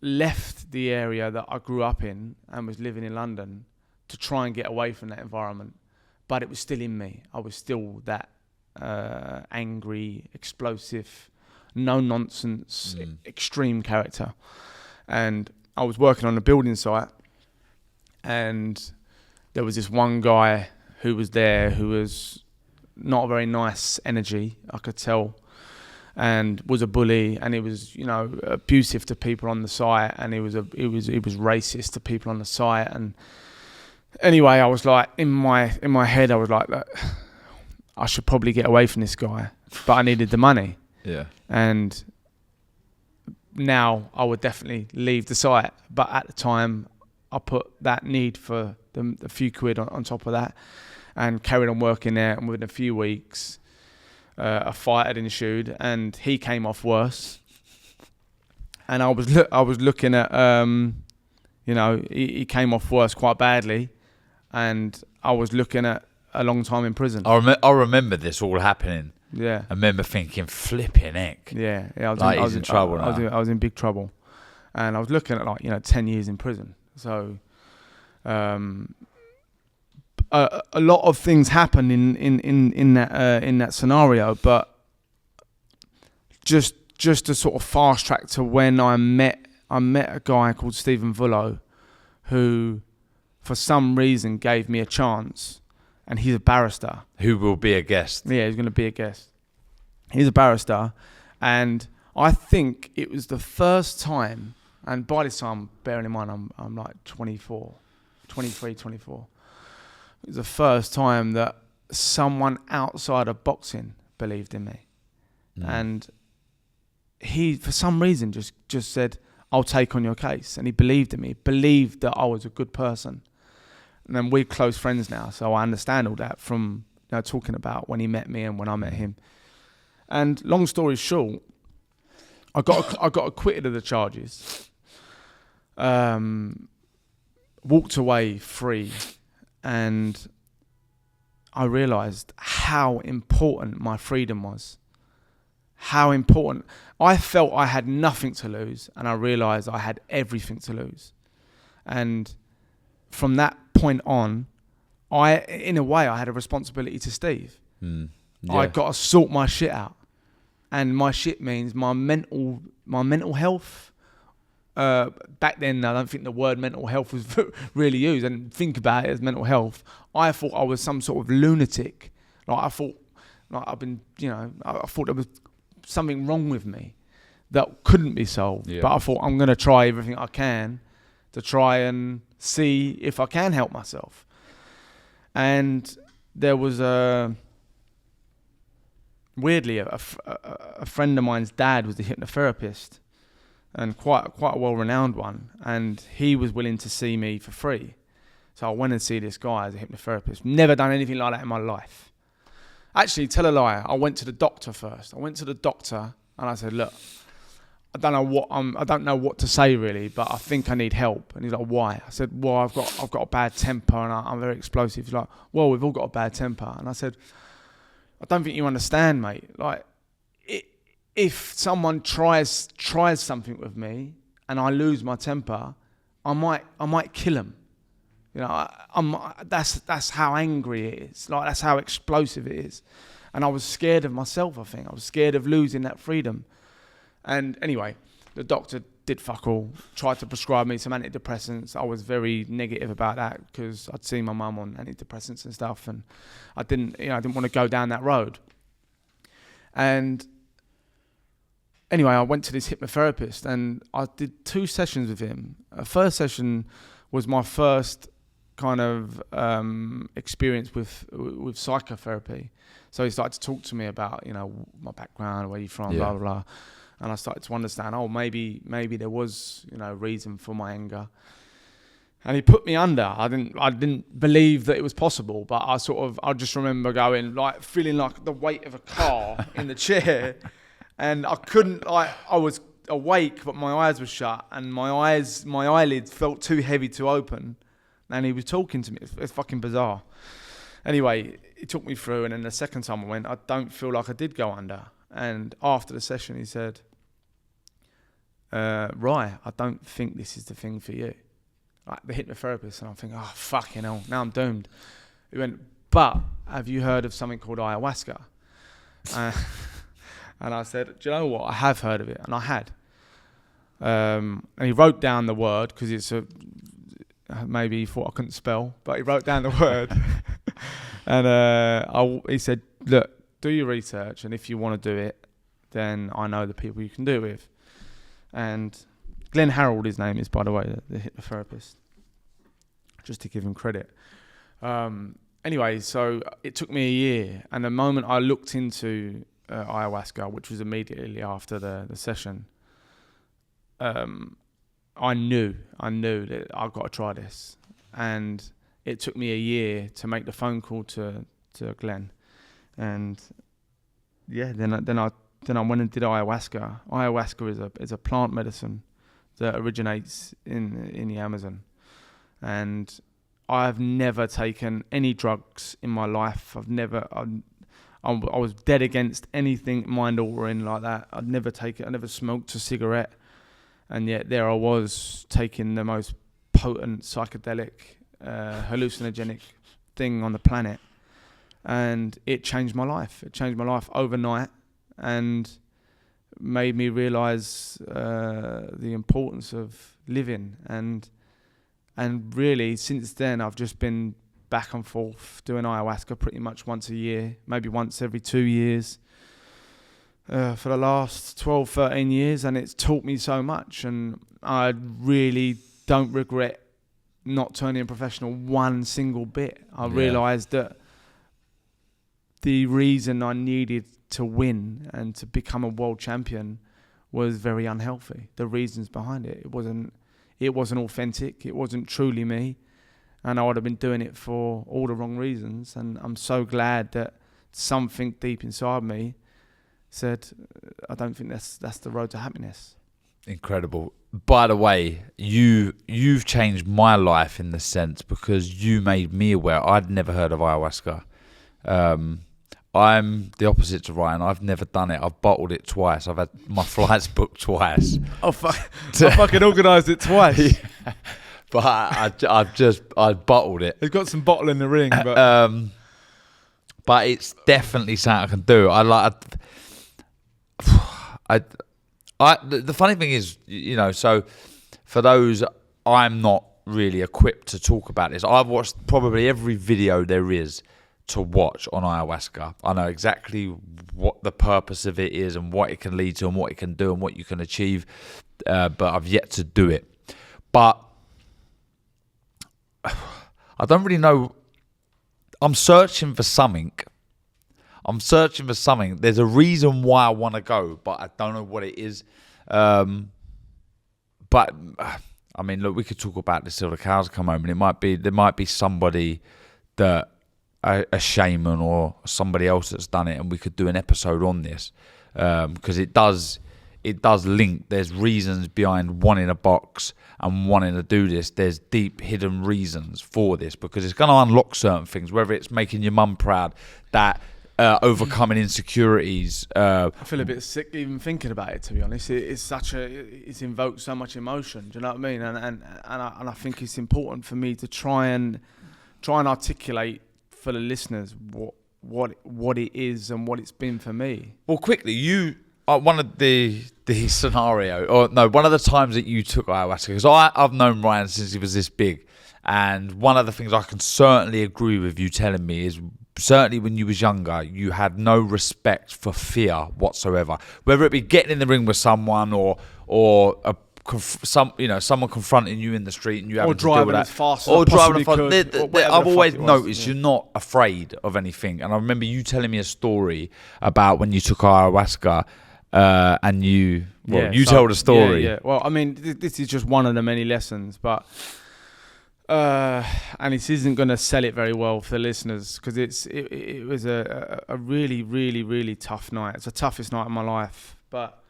left the area that I grew up in and was living in London to try and get away from that environment. But it was still in me. I was still that angry, explosive, no-nonsense, extreme character. And I was working on a building site, and there was this one guy who was there who was not a very nice energy, I could tell, and was a bully, and he was, you know, abusive to people on the site, and he was racist to people on the site. And anyway, I was like, in my head, I was like, I should probably get away from this guy, but I needed the money. Yeah. And now I would definitely leave the site, but at the time, I put that need for the few quid on top of that, and carried on working there. And within a few weeks, a fight had ensued, and he came off worse. And I was looking at, you know, he came off worse quite badly, and I was looking at a long time in prison. I remember this all happening. Yeah. I remember thinking, flipping heck. Yeah. I was in trouble now. I was in big trouble, and I was looking at 10 years in prison. So, a lot of things happen in that scenario, but just to sort of fast track to when I met a guy called Stephen Vullo, who for some reason gave me a chance, and he's a barrister. Who will be a guest? Yeah, he's going to be a guest. He's a barrister, and I think it was the first time, and by this time, bearing in mind I'm like 23, 24. It was the first time that someone outside of boxing believed in me. And he, for some reason, just said, I'll take on your case. And he believed in me, believed that I was a good person. And then we're close friends now, so I understand all that from talking about when he met me and when I met him. And long story short, I got acquitted of the charges. Walked away free. And I realised how important my freedom was. How important. I felt I had nothing to lose, and I realised I had everything to lose. And from that point on, in a way, I had a responsibility to Steve. Yeah. I got to sort my shit out. And my shit means my mental health. Back then, I don't think the word mental health was really used. I didn't think about it as mental health. I thought I was some sort of lunatic. I thought there was something wrong with me that couldn't be solved. Yeah. But I thought I'm going to try everything I can to try and see if I can help myself. And there was weirdly a friend of mine's dad was a hypnotherapist, and quite a well-renowned one, and he was willing to see me for free. So I went and see this guy as a hypnotherapist. Never done anything like that in my life. Actually, tell a lie, I went to the doctor first. I went to the doctor and I said, look, I don't know what to say really, but I think I need help. And he's like, why? I said, well, I've got a bad temper and I'm very explosive. He's like, well, we've all got a bad temper. And I said, I don't think you understand, mate. Like, if someone tries something with me and I lose my temper, I might kill him. You know, that's how angry it is. Like, that's how explosive it is. And I was scared of myself, I think. I was scared of losing that freedom. And anyway, the doctor did fuck all. Tried to prescribe me some antidepressants. I was very negative about that because I'd seen my mum on antidepressants and stuff, and I didn't want to go down that road. And anyway, I went to this hypnotherapist, and I did 2 sessions with him. First session was my first kind of experience with psychotherapy. So he started to talk to me about, my background, where you're from, blah, blah, blah. And I started to understand, maybe there was, reason for my anger. And he put me under. I didn't believe that it was possible, but I just remember going, feeling like the weight of a car in the chair. And I couldn't, I was awake, but my eyes were shut, and my eyelids felt too heavy to open. And he was talking to me. It's fucking bizarre. Anyway, he took me through, and then the second time I went, I don't feel like I did go under. And after the session, he said, Ryan, I don't think this is the thing for you. Like the hypnotherapist, and I'm thinking, oh, fucking hell, now I'm doomed. He went, but have you heard of something called ayahuasca? And I said, do you know what? I have heard of it, and I had. And he wrote down the word, because it's maybe he thought I couldn't spell, but he wrote down the word. And he said, look, do your research, and if you want to do it, then I know the people you can do it with. And Glenn Harold, his name is, by the way, the hypnotherapist, just to give him credit. Anyway, so it took me a year, and the moment I looked into ayahuasca, which was immediately after the session, I knew that I've got to try this. And it took me a year to make the phone call to Glenn. And yeah, then I went and did ayahuasca. Ayahuasca is a plant medicine that originates in the Amazon. And I've never taken any drugs in my life. I was dead against anything mind-altering like that. I never smoked a cigarette. And yet there I was taking the most potent psychedelic, hallucinogenic thing on the planet. And it changed my life. It changed my life overnight and made me realise the importance of living. And really, since then, I've just been back and forth doing ayahuasca pretty much once a year, maybe once every 2 years, for the last 12, 13 years. And it's taught me so much. And I really don't regret not turning professional one single bit. I realised that the reason I needed to win and to become a world champion was very unhealthy. The reasons behind it. It wasn't authentic. It wasn't truly me. And I would have been doing it for all the wrong reasons. And I'm so glad that something deep inside me said, I don't think that's the road to happiness. Incredible. By the way, you've changed my life in the sense because you made me aware. I'd never heard of ayahuasca. I'm the opposite to Ryan. I've never done it. I've bottled it twice. I've had my flights booked twice. I fucking organised it twice. Yeah. But I bottled it. He's got some bottle in the ring, but it's definitely something I can do. The funny thing is, so for those, I'm not really equipped to talk about this. I've watched probably every video there is to watch on ayahuasca. I know exactly what the purpose of it is and what it can lead to and what it can do and what you can achieve, but I've yet to do it. But I don't really know. I'm searching for something. There's a reason why I want to go, but I don't know what it is. But I mean, look, we could talk about this till the cows come home, and there might be somebody that a shaman or somebody else that's done it, and we could do an episode on this because it does link. There's reasons behind wanting a box and wanting to do this. There's deep hidden reasons for this because it's going to unlock certain things, whether it's making your mum proud, that overcoming insecurities. I feel a bit sick even thinking about it, to be honest. It's invoked so much emotion. Do you know what I mean? And I think it's important for me to try and articulate for the listeners what it is and what it's been for me. Well, quickly, one of the scenario, or no, one of the times that you took ayahuasca, because I've known Ryan since he was this big, and one of the things I can certainly agree with you telling me is certainly when you was younger, you had no respect for fear whatsoever, whether it be getting in the ring with someone or someone confronting you in the street and you having to deal with that, as fast or as I driving possibly as fast. could, or whatever I've the fuck always it was, noticed yeah. you're not afraid of anything, and I remember you telling me a story about when you took ayahuasca, and you tell the story. Yeah. Well, I mean, this is just one of the many lessons, but and this isn't going to sell it very well for the listeners because it was a really, really, really tough night. It's the toughest night of my life, but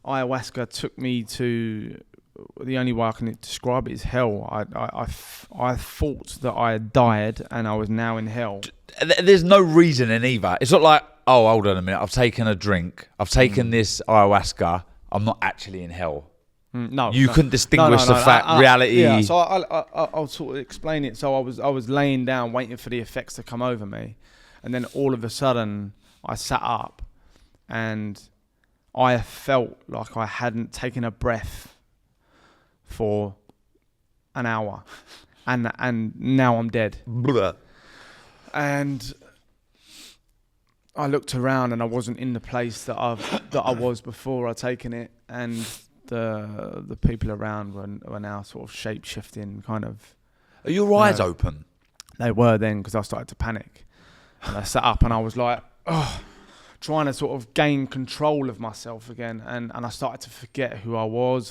ayahuasca took me to the only way I can describe it is hell. I thought that I had died and I was now in hell. There's no reason in either. It's not like, oh, hold on a minute, I've taken a drink, I've taken this ayahuasca, I'm not actually in hell. No, you couldn't distinguish the fact, reality. Yeah, so I'll sort of explain it. So I was laying down waiting for the effects to come over me, and then all of a sudden I sat up and I felt like I hadn't taken a breath for an hour, and now I'm dead. Blah. And I looked around and I wasn't in the place that I was before I'd taken it, and the people around were now sort of shape shifting, kind of. Are your eyes open? They were then, because I started to panic, and I sat up and I was like, trying to sort of gain control of myself again, and I started to forget who I was,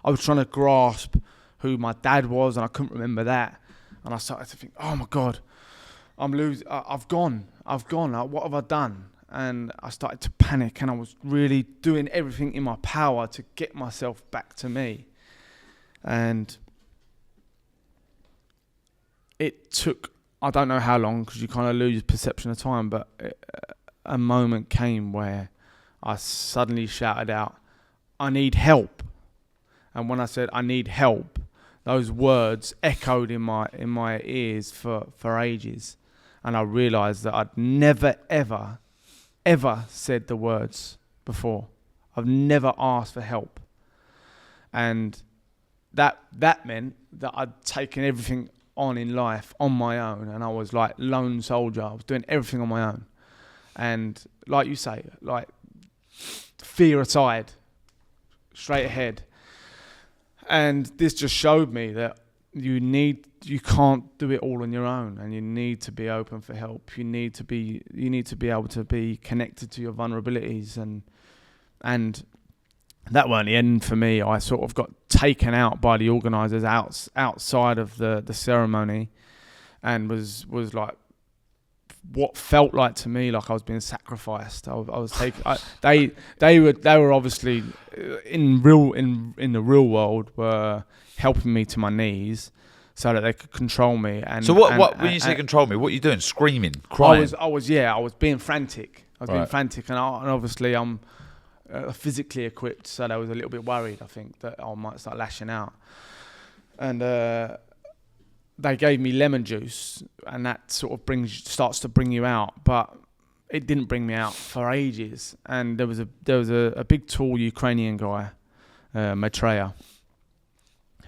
I was trying to grasp who my dad was, and I couldn't remember that, and I started to think, oh my God, I've gone, like, what have I done? And I started to panic, and I was really doing everything in my power to get myself back to me, and it took, I don't know how long, because you kind of lose perception of time, but a moment came where I suddenly shouted out, I need help. And when I said I need help, those words echoed in my ears for ages. And I realised that I'd never, ever said the words before. I've never asked for help. And that meant that I'd taken everything on in life on my own, and I was like lone soldier. I was doing everything on my own. And like you say, like, fear aside, straight ahead. And this just showed me that you can't do it all on your own, and you need to be open for help. You need to be able to be connected to your vulnerabilities, and that weren't the end for me. I sort of got taken out by the organisers outside of the ceremony, and was like, what felt like to me like I was being sacrificed. I was taken. They were obviously in the real world were helping me to my knees so that they could control me. And so what when you say control me, what are you doing? Screaming, crying? I was being frantic. Being frantic, and obviously I'm physically equipped, so I was a little bit worried. I think that I might start lashing out, and. They gave me lemon juice, and that sort of starts to bring you out, but it didn't bring me out for ages. And there was a big, tall Ukrainian guy, Maitreya,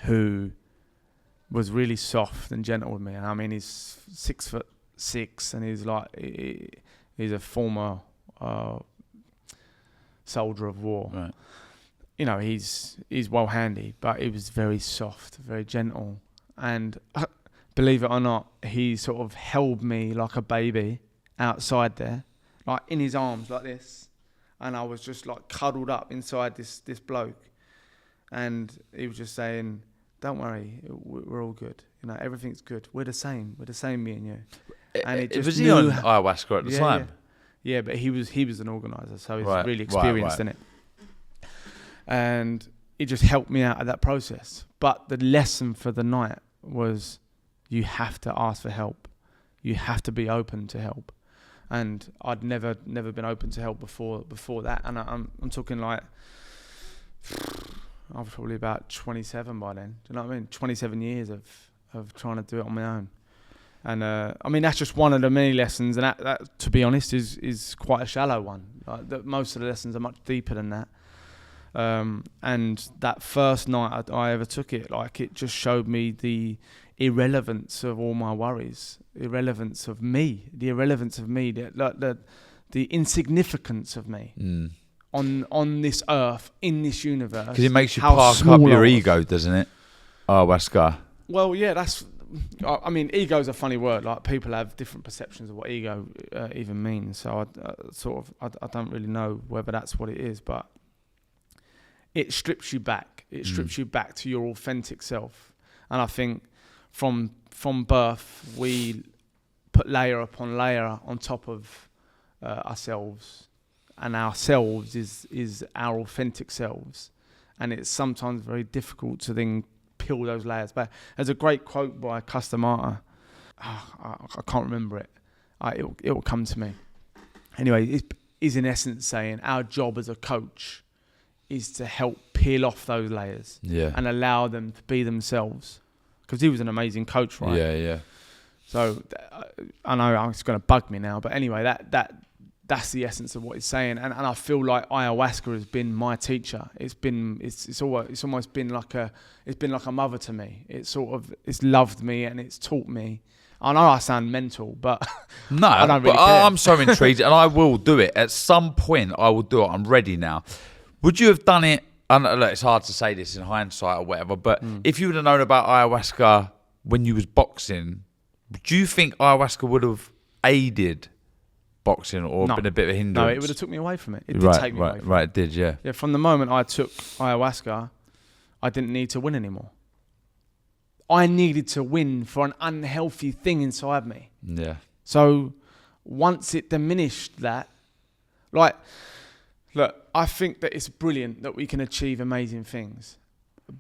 who was really soft and gentle with me. And I mean, he's 6'6", and he's a former soldier of war. Right. You know, he's well handy, but he was very soft, very gentle. And believe it or not, he sort of held me like a baby outside there, like in his arms like this. And I was just like cuddled up inside this bloke. And he was just saying, don't worry, we're all good. You know, everything's good. We're the same, me and you. And it just was he on ayahuasca at the time? Yeah, but he was an organiser, so he's really experienced in it. And it just helped me out of that process. But the lesson for the night was, you have to ask for help. You have to be open to help. And I'd never been open to help before that. And I'm talking like, I was probably about 27 by then. Do you know what I mean? 27 years of trying to do it on my own. And I mean, that's just one of the many lessons, and that to be honest, is quite a shallow one. Like, most of the lessons are much deeper than that. And that first night I ever took it, like, it just showed me the irrelevance of all my worries, the irrelevance of me, the insignificance of me on this earth, in this universe. Because it makes you park up your ego, doesn't it? Ayahuasca. Well, yeah, I mean, ego's a funny word. Like, people have different perceptions of what ego even means. So I don't really know whether that's what it is, but it strips you back. It strips you back to your authentic self. And I think from birth, we put layer upon layer on top of ourselves, and ourselves is our authentic selves. And it's sometimes very difficult to then peel those layers back. There's a great quote by Customata. I can't remember it. It will come to me. Anyway, it is in essence saying our job as a coach is to help peel off those layers and allow them to be themselves. Because he was an amazing coach, right? Yeah. So I know it's going to bug me now, but anyway, that's the essence of what he's saying, and I feel like ayahuasca has been my teacher. It's almost been like a mother to me. It's loved me and it's taught me. I know I sound mental, but no, I don't really care. I'm so intrigued, and I will do it at some point. I will do it. I'm ready now. Would you have done it? And look, it's hard to say this in hindsight or whatever, but if you would have known about ayahuasca when you was boxing, do you think ayahuasca would have aided boxing or been a bit of a hindrance? No, it would have took me away from it. It did take me away from it. Right, it did, yeah. Yeah, from the moment I took ayahuasca, I didn't need to win anymore. I needed to win for an unhealthy thing inside me. Yeah. So once it diminished that, like, look, I think that it's brilliant that we can achieve amazing things.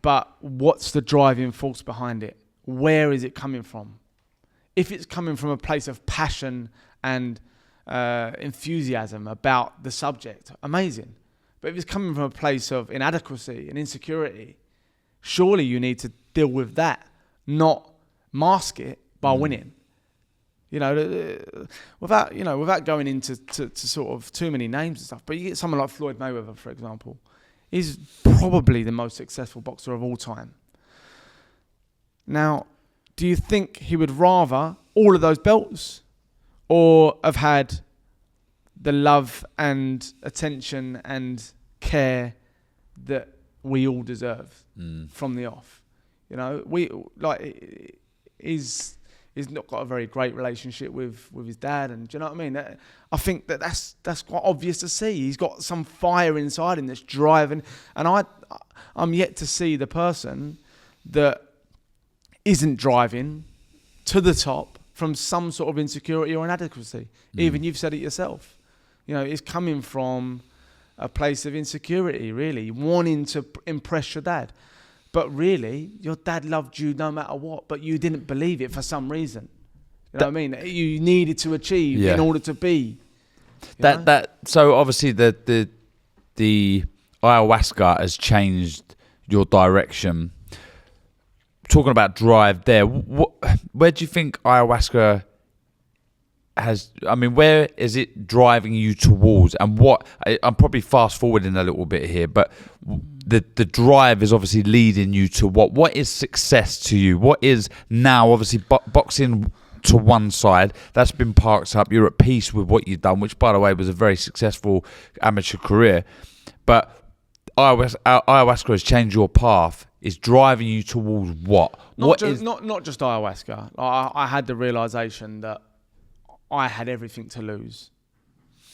But what's the driving force behind it? Where is it coming from? If it's coming from a place of passion and enthusiasm about the subject, amazing. But if it's coming from a place of inadequacy and insecurity, surely you need to deal with that, not mask it by winning. Without going into sort of too many names and stuff. But you get someone like Floyd Mayweather, for example. He's probably the most successful boxer of all time. Now, do you think he would rather all of those belts or have had the love and attention and care that we all deserve from the off? He's not got a very great relationship with his dad, and do you know what I mean? I think that's quite obvious to see. He's got some fire inside him that's driving, and I'm yet to see the person that isn't driving to the top from some sort of insecurity or inadequacy. Even you've said it yourself. It's coming from a place of insecurity, really, wanting to impress your dad. But really, your dad loved you no matter what, but you didn't believe it for some reason. You know what I mean? You needed to achieve in order to be. So obviously the ayahuasca has changed your direction. Talking about drive there, where do you think ayahuasca where is it driving you towards? And I'm probably fast forwarding a little bit here, but the drive is obviously leading you to what is success to you? What is now, obviously, boxing to one side, that's been parked up. You're at peace with what you've done, which, by the way, was a very successful amateur career. But ayahuasca has changed your path. Is driving you towards what? Not just ayahuasca. I had the realization that I had everything to lose,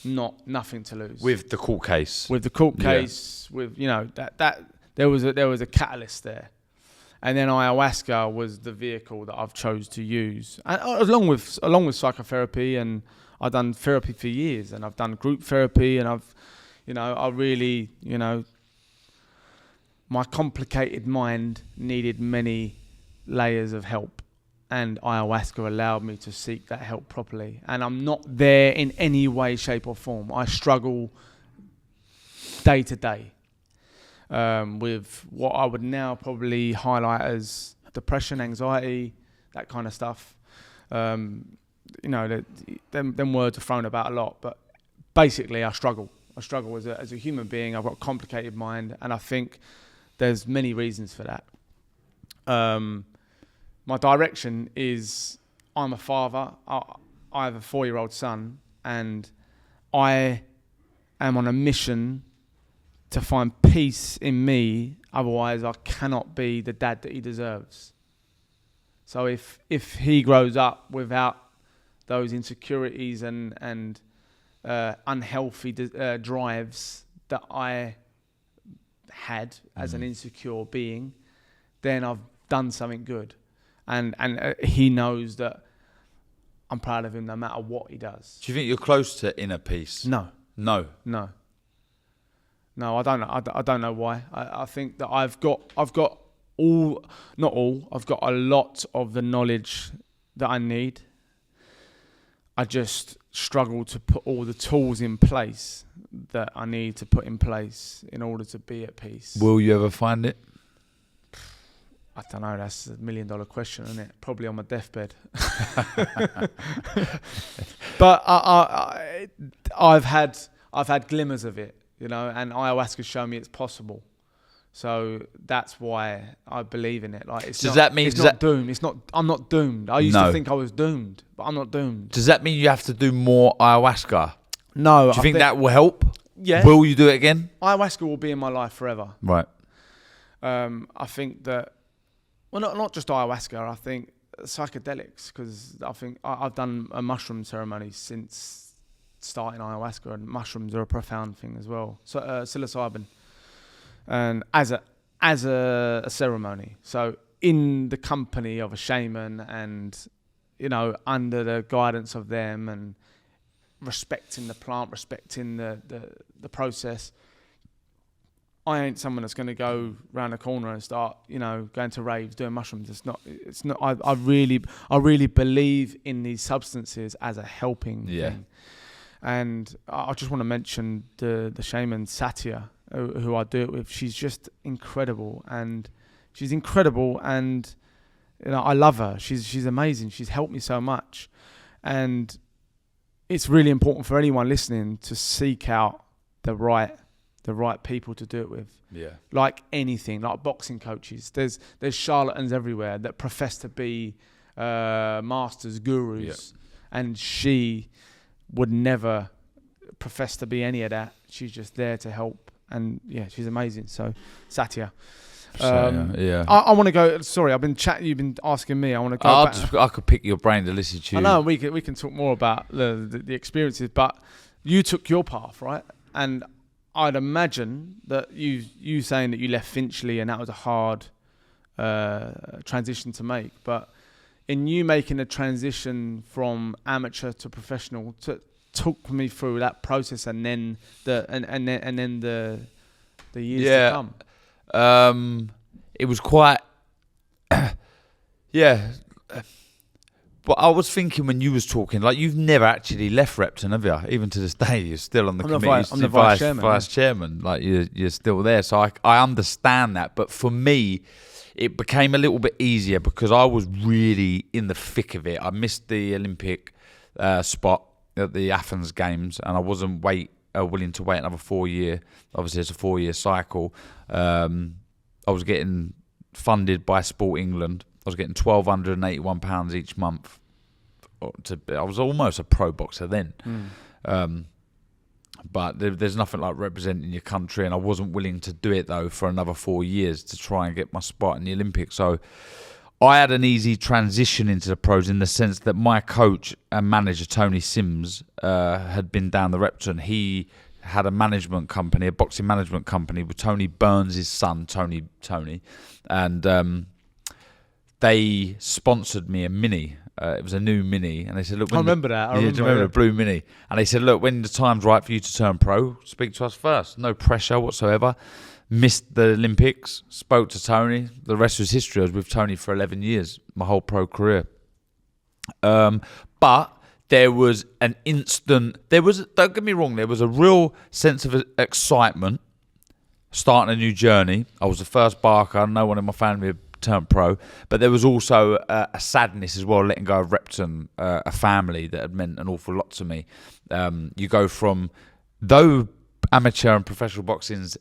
nothing to lose. With the court case. With that there was a catalyst there, and then ayahuasca was the vehicle that I've chose to use, and along with psychotherapy, and I've done therapy for years, and I've done group therapy, and I really my complicated mind needed many layers of help. And ayahuasca allowed me to seek that help properly. And I'm not there in any way, shape or form. I struggle day to day with what I would now probably highlight as depression, anxiety, that kind of stuff. You know, them words are thrown about a lot, but basically I struggle as a human being. I've got a complicated mind, and I think there's many reasons for that. My direction is, I'm a father. I have a 4-year-old son, and I am on a mission to find peace in me. Otherwise, I cannot be the dad that he deserves. So if he grows up without those insecurities and unhealthy drives that I had as an insecure being, then I've done something good. And he knows that I'm proud of him no matter what he does. Do you think you're close to inner peace? No, No. I don't know. I don't know why. I think that I've got a lot of the knowledge that I need. I just struggle to put all the tools in place that I need to put in place in order to be at peace. Will you ever find it? I don't know. That's $1 million question, isn't it? Probably on my deathbed. But I've had glimmers of it, you know, and ayahuasca shown me it's possible. So that's why I believe in it. Like, Does that mean doomed? I'm not doomed. I used to think I was doomed, but I'm not doomed. Does that mean you have to do more ayahuasca? No. Do you think that will help? Yeah. Will you do it again? Ayahuasca will be in my life forever. Right. I think that, well, not just ayahuasca. I think psychedelics, because I think I've done a mushroom ceremony since starting ayahuasca, and mushrooms are a profound thing as well. So psilocybin. And as a ceremony, so in the company of a shaman, and you know, under the guidance of them, and respecting the plant, respecting the process. I ain't someone that's going to go round the corner and start, you know, going to raves, doing mushrooms. It's not. I really believe in these substances as a helping thing. And I just want to mention the shaman Satya, who I do it with. She's just incredible, and you know, I love her. She's amazing. She's helped me so much, and it's really important for anyone listening to seek out the right people to do it with. Yeah. Like anything, like boxing coaches. There's charlatans everywhere that profess to be masters, gurus, and she would never profess to be any of that. She's just there to help, and yeah, she's amazing. So Satya. I want to go. Sorry, I've been chatting. You've been asking me. I want to go back. I could pick your brain to listen to you. I know we can talk more about the experiences, but you took your path, right? And I'd imagine that you saying that you left Finchley and that was a hard transition to make. But in you making a transition from amateur to professional, talk me through that process, and then the years to come. It was quite, But I was thinking when you was talking, like, you've never actually left Repton, have you? Even to this day, you're still on the committee. I'm the vice chairman. Like, you're still there. So I understand that. But for me, it became a little bit easier because I was really in the thick of it. I missed the Olympic spot at the Athens Games, and I wasn't willing to wait another 4 year. Obviously, it's a 4 year cycle. I was getting funded by Sport England. I was getting £1,281 each month. I was almost a pro boxer then. But there's nothing like representing your country, and I wasn't willing to do it, though, for another 4 years to try and get my spot in the Olympics. So I had an easy transition into the pros in the sense that my coach and manager, Tony Sims, had been down the Repton. He had a management company, a boxing management company, with Tony Burns' son, Tony. And they sponsored me a Mini. It was a new Mini, and they said, "Look, I remember that. Do you remember the blue Mini?" And they said, "Look, when the time's right for you to turn pro, speak to us first. No pressure whatsoever." Missed the Olympics. Spoke to Tony. The rest was history. I was with Tony for 11 years, my whole pro career. But there was an instant. Don't get me wrong. There was a real sense of excitement starting a new journey. I was the first Barker. No one in my family had turned pro. But there was also a sadness as well, letting go of Repton, a family that had meant an awful lot to me. You go from, though amateur and professional boxing's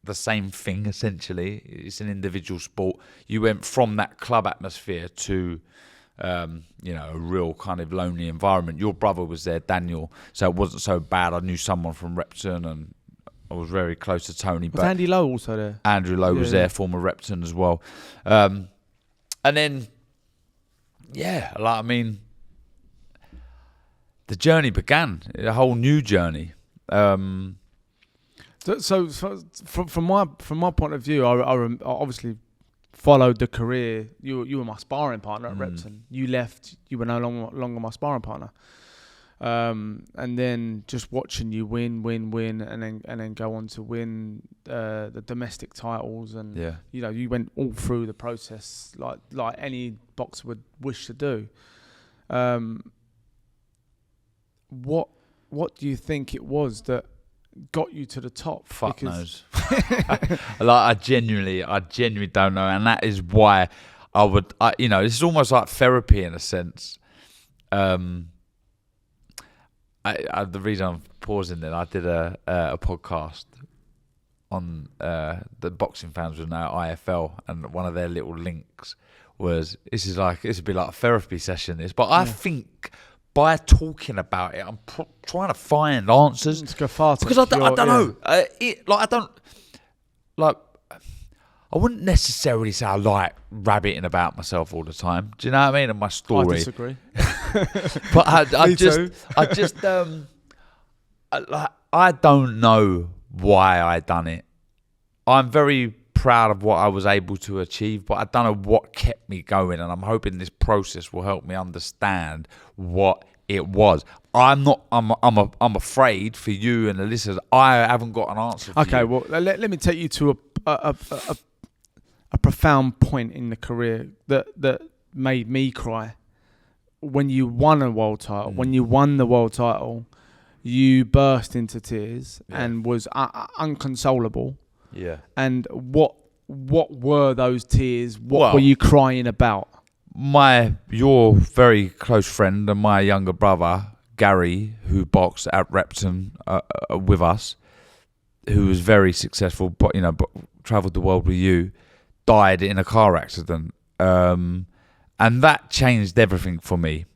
the same thing essentially, it's an individual sport. You went from that club atmosphere to a real kind of lonely environment. Your brother was there, Daniel, so it wasn't so bad. I knew someone from Repton and I was very close to Tony. Was Andy Lowe also there? Andrew Lowe was there, former Repton as well. And then, the journey began, a whole new journey. So from my point of view, I obviously followed the career. You were my sparring partner at Repton. You left. You were no longer my sparring partner. And then just watching you win, and then go on to win the domestic titles, and you went all through the process like any boxer would wish to do. What do you think it was that got you to the top? Fuck knows. I genuinely don't know, and that is why this is almost like therapy in a sense. The reason I'm pausing there, I did a podcast on the boxing fans would know IFL, and one of their little links was this would be like a therapy session. I think by talking about it, I'm trying to find answers. It's cathartic. Because I don't know. I wouldn't necessarily say I like rabbiting about myself all the time. Do you know what I mean? And my story. I disagree. But I don't know why I done it. I'm very proud of what I was able to achieve, but I don't know what kept me going, and I'm hoping this process will help me understand what it was. I'm afraid for you and the listeners, I haven't got an answer for you. Okay, well, let me take you to a profound point in the career that made me cry. When you won a world title, when you won the world title, you burst into tears and was unconsolable. Yeah. And what were those tears? What were you crying about? Your very close friend and my younger brother, Gary, who boxed at Repton with us, who was very successful, but travelled the world with you, died in a car accident. And that changed everything for me.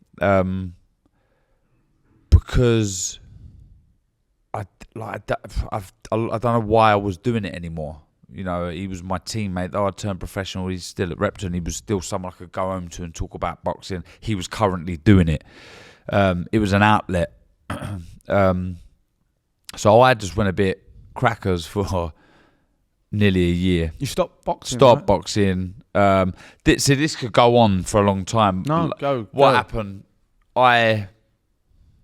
Because I don't know why I was doing it anymore. He was my teammate. Though I turned professional, he's still at Repton. He was still someone I could go home to and talk about boxing. He was currently doing it. It was an outlet. So I just went a bit crackers for nearly a year. You stopped boxing? Stopped boxing. This could go on for a long time. No, go. What happened? I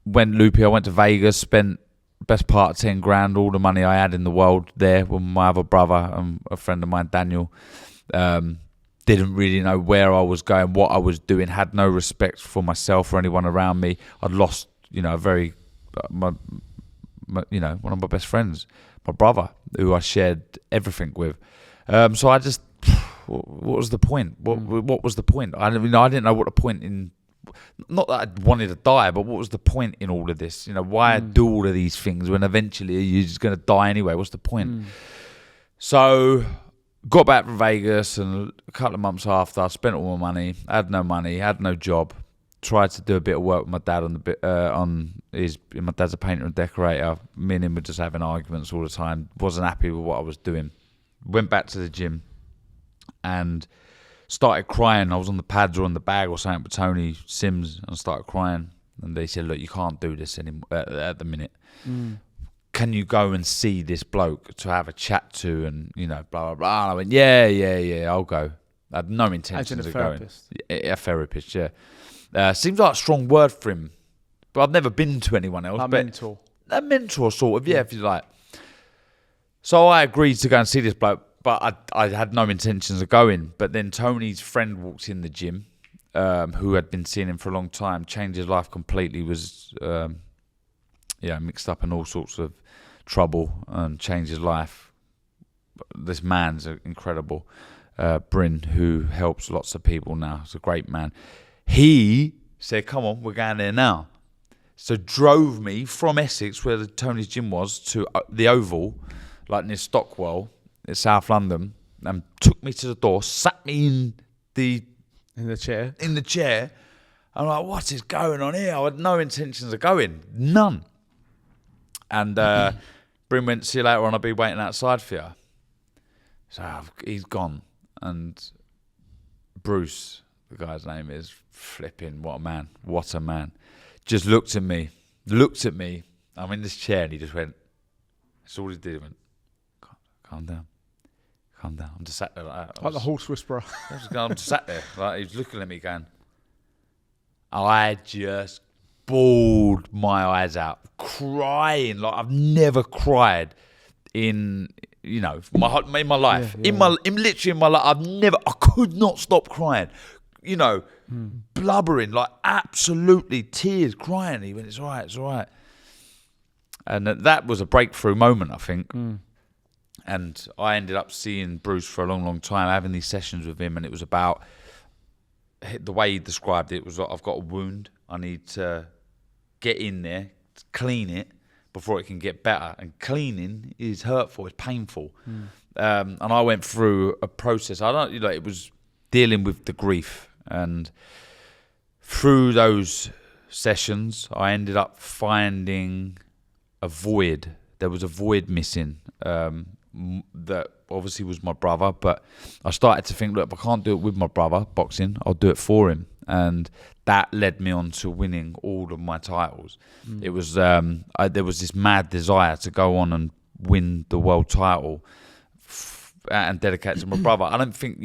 went loopy. I went to Vegas, spent best part of 10 grand, all the money I had in the world there with my other brother and a friend of mine, Daniel. Didn't really know where I was going, what I was doing, had no respect for myself or anyone around me. I'd lost, one of my best friends, my brother, who I shared everything with. So I just, what was the point? What was the point? I didn't know what the point in. Not that I wanted to die, but what was the point in all of this? Why do all of these things when eventually you're just going to die anyway? What's the point? So, got back from Vegas, and a couple of months after, I spent all my money. I had no money, had no job. Tried to do a bit of work with my dad my dad's a painter and decorator. Me and him were just having arguments all the time. Wasn't happy with what I was doing. Went back to the gym and started crying. I was on the pads or on the bag or something with Tony Sims and started crying. And they said, look, you can't do this anymore at the minute. Can you go and see this bloke to have a chat to and, blah, blah, blah. And I went, yeah, I'll go. I had no intentions of going. A therapist, yeah. Seems like a strong word for him. But I've never been to anyone else. A mentor. A mentor, sort of, yeah, if you like. So I agreed to go and see this bloke. But I had no intentions of going. But then Tony's friend walked in the gym, who had been seeing him for a long time, changed his life completely, was mixed up in all sorts of trouble and changed his life. This man's incredible. Bryn, who helps lots of people now. He's a great man. He said, come on, we're going there now. So drove me from Essex, where the Tony's gym was, to the Oval, like near Stockwell, in South London, and took me to the door, sat me in the chair. I'm like, what is going on here? I had no intentions of going. None. And Bryn went, see you later on, I'll be waiting outside for you. So he's gone. And Bruce, the guy's name is, flipping, what a man. Just looked at me. I'm in this chair, and he just went, that's all he did. He went, calm down. I'm just sat there like that. Like the horse whisperer. I'm just sat there. Like, he was looking at me going, I just bawled my eyes out, crying like I've never cried in my life. Literally in my life, I could not stop crying. Blubbering, like absolutely tears, crying. He went, it's all right. And that was a breakthrough moment, I think. And I ended up seeing Bruce for a long, long time, having these sessions with him, and it was about, the way he described it was like, I've got a wound, I need to get in there, clean it before it can get better. And cleaning is hurtful, it's painful. And I went through a process. It was dealing with the grief, and through those sessions, I ended up finding a void. There was a void missing. That obviously was my brother, but I started to think, look, if I can't do it with my brother, boxing, I'll do it for him. And that led me on to winning all of my titles. It was there was this mad desire to go on and win the world title and dedicate it to my brother. I don't think,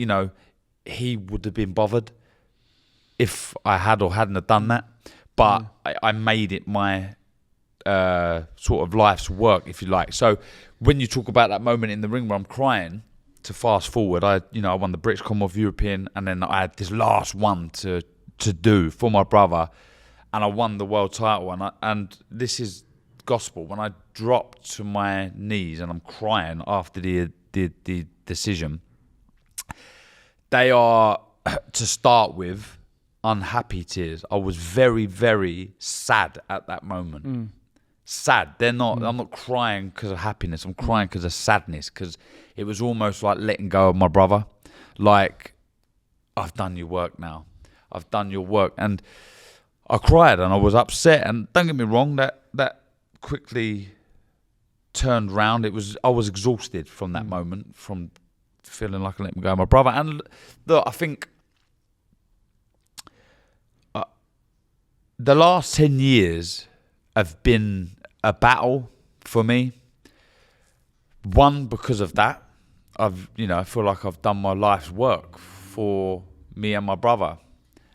he would have been bothered if I had or hadn't have done that, but I made it my sort of life's work, if you like. So when you talk about that moment in the ring where I'm crying, to fast forward, I won the British, Commonwealth, European, and then I had this last one to do for my brother, and I won the world title. And this is gospel. When I dropped to my knees and I'm crying after the decision, they are, to start with, unhappy tears. I was very, very sad at that moment. Sad. I'm not crying because of happiness. I'm crying because of sadness, because it was almost like letting go of my brother. Like, I've done your work now. I've done your work. And I cried and I was upset. And don't get me wrong, that quickly turned round. I was exhausted from that moment, from feeling like I let go of my brother. And look, I think the last 10 years have been a battle for me. One, because of that. I feel like I've done my life's work for me and my brother.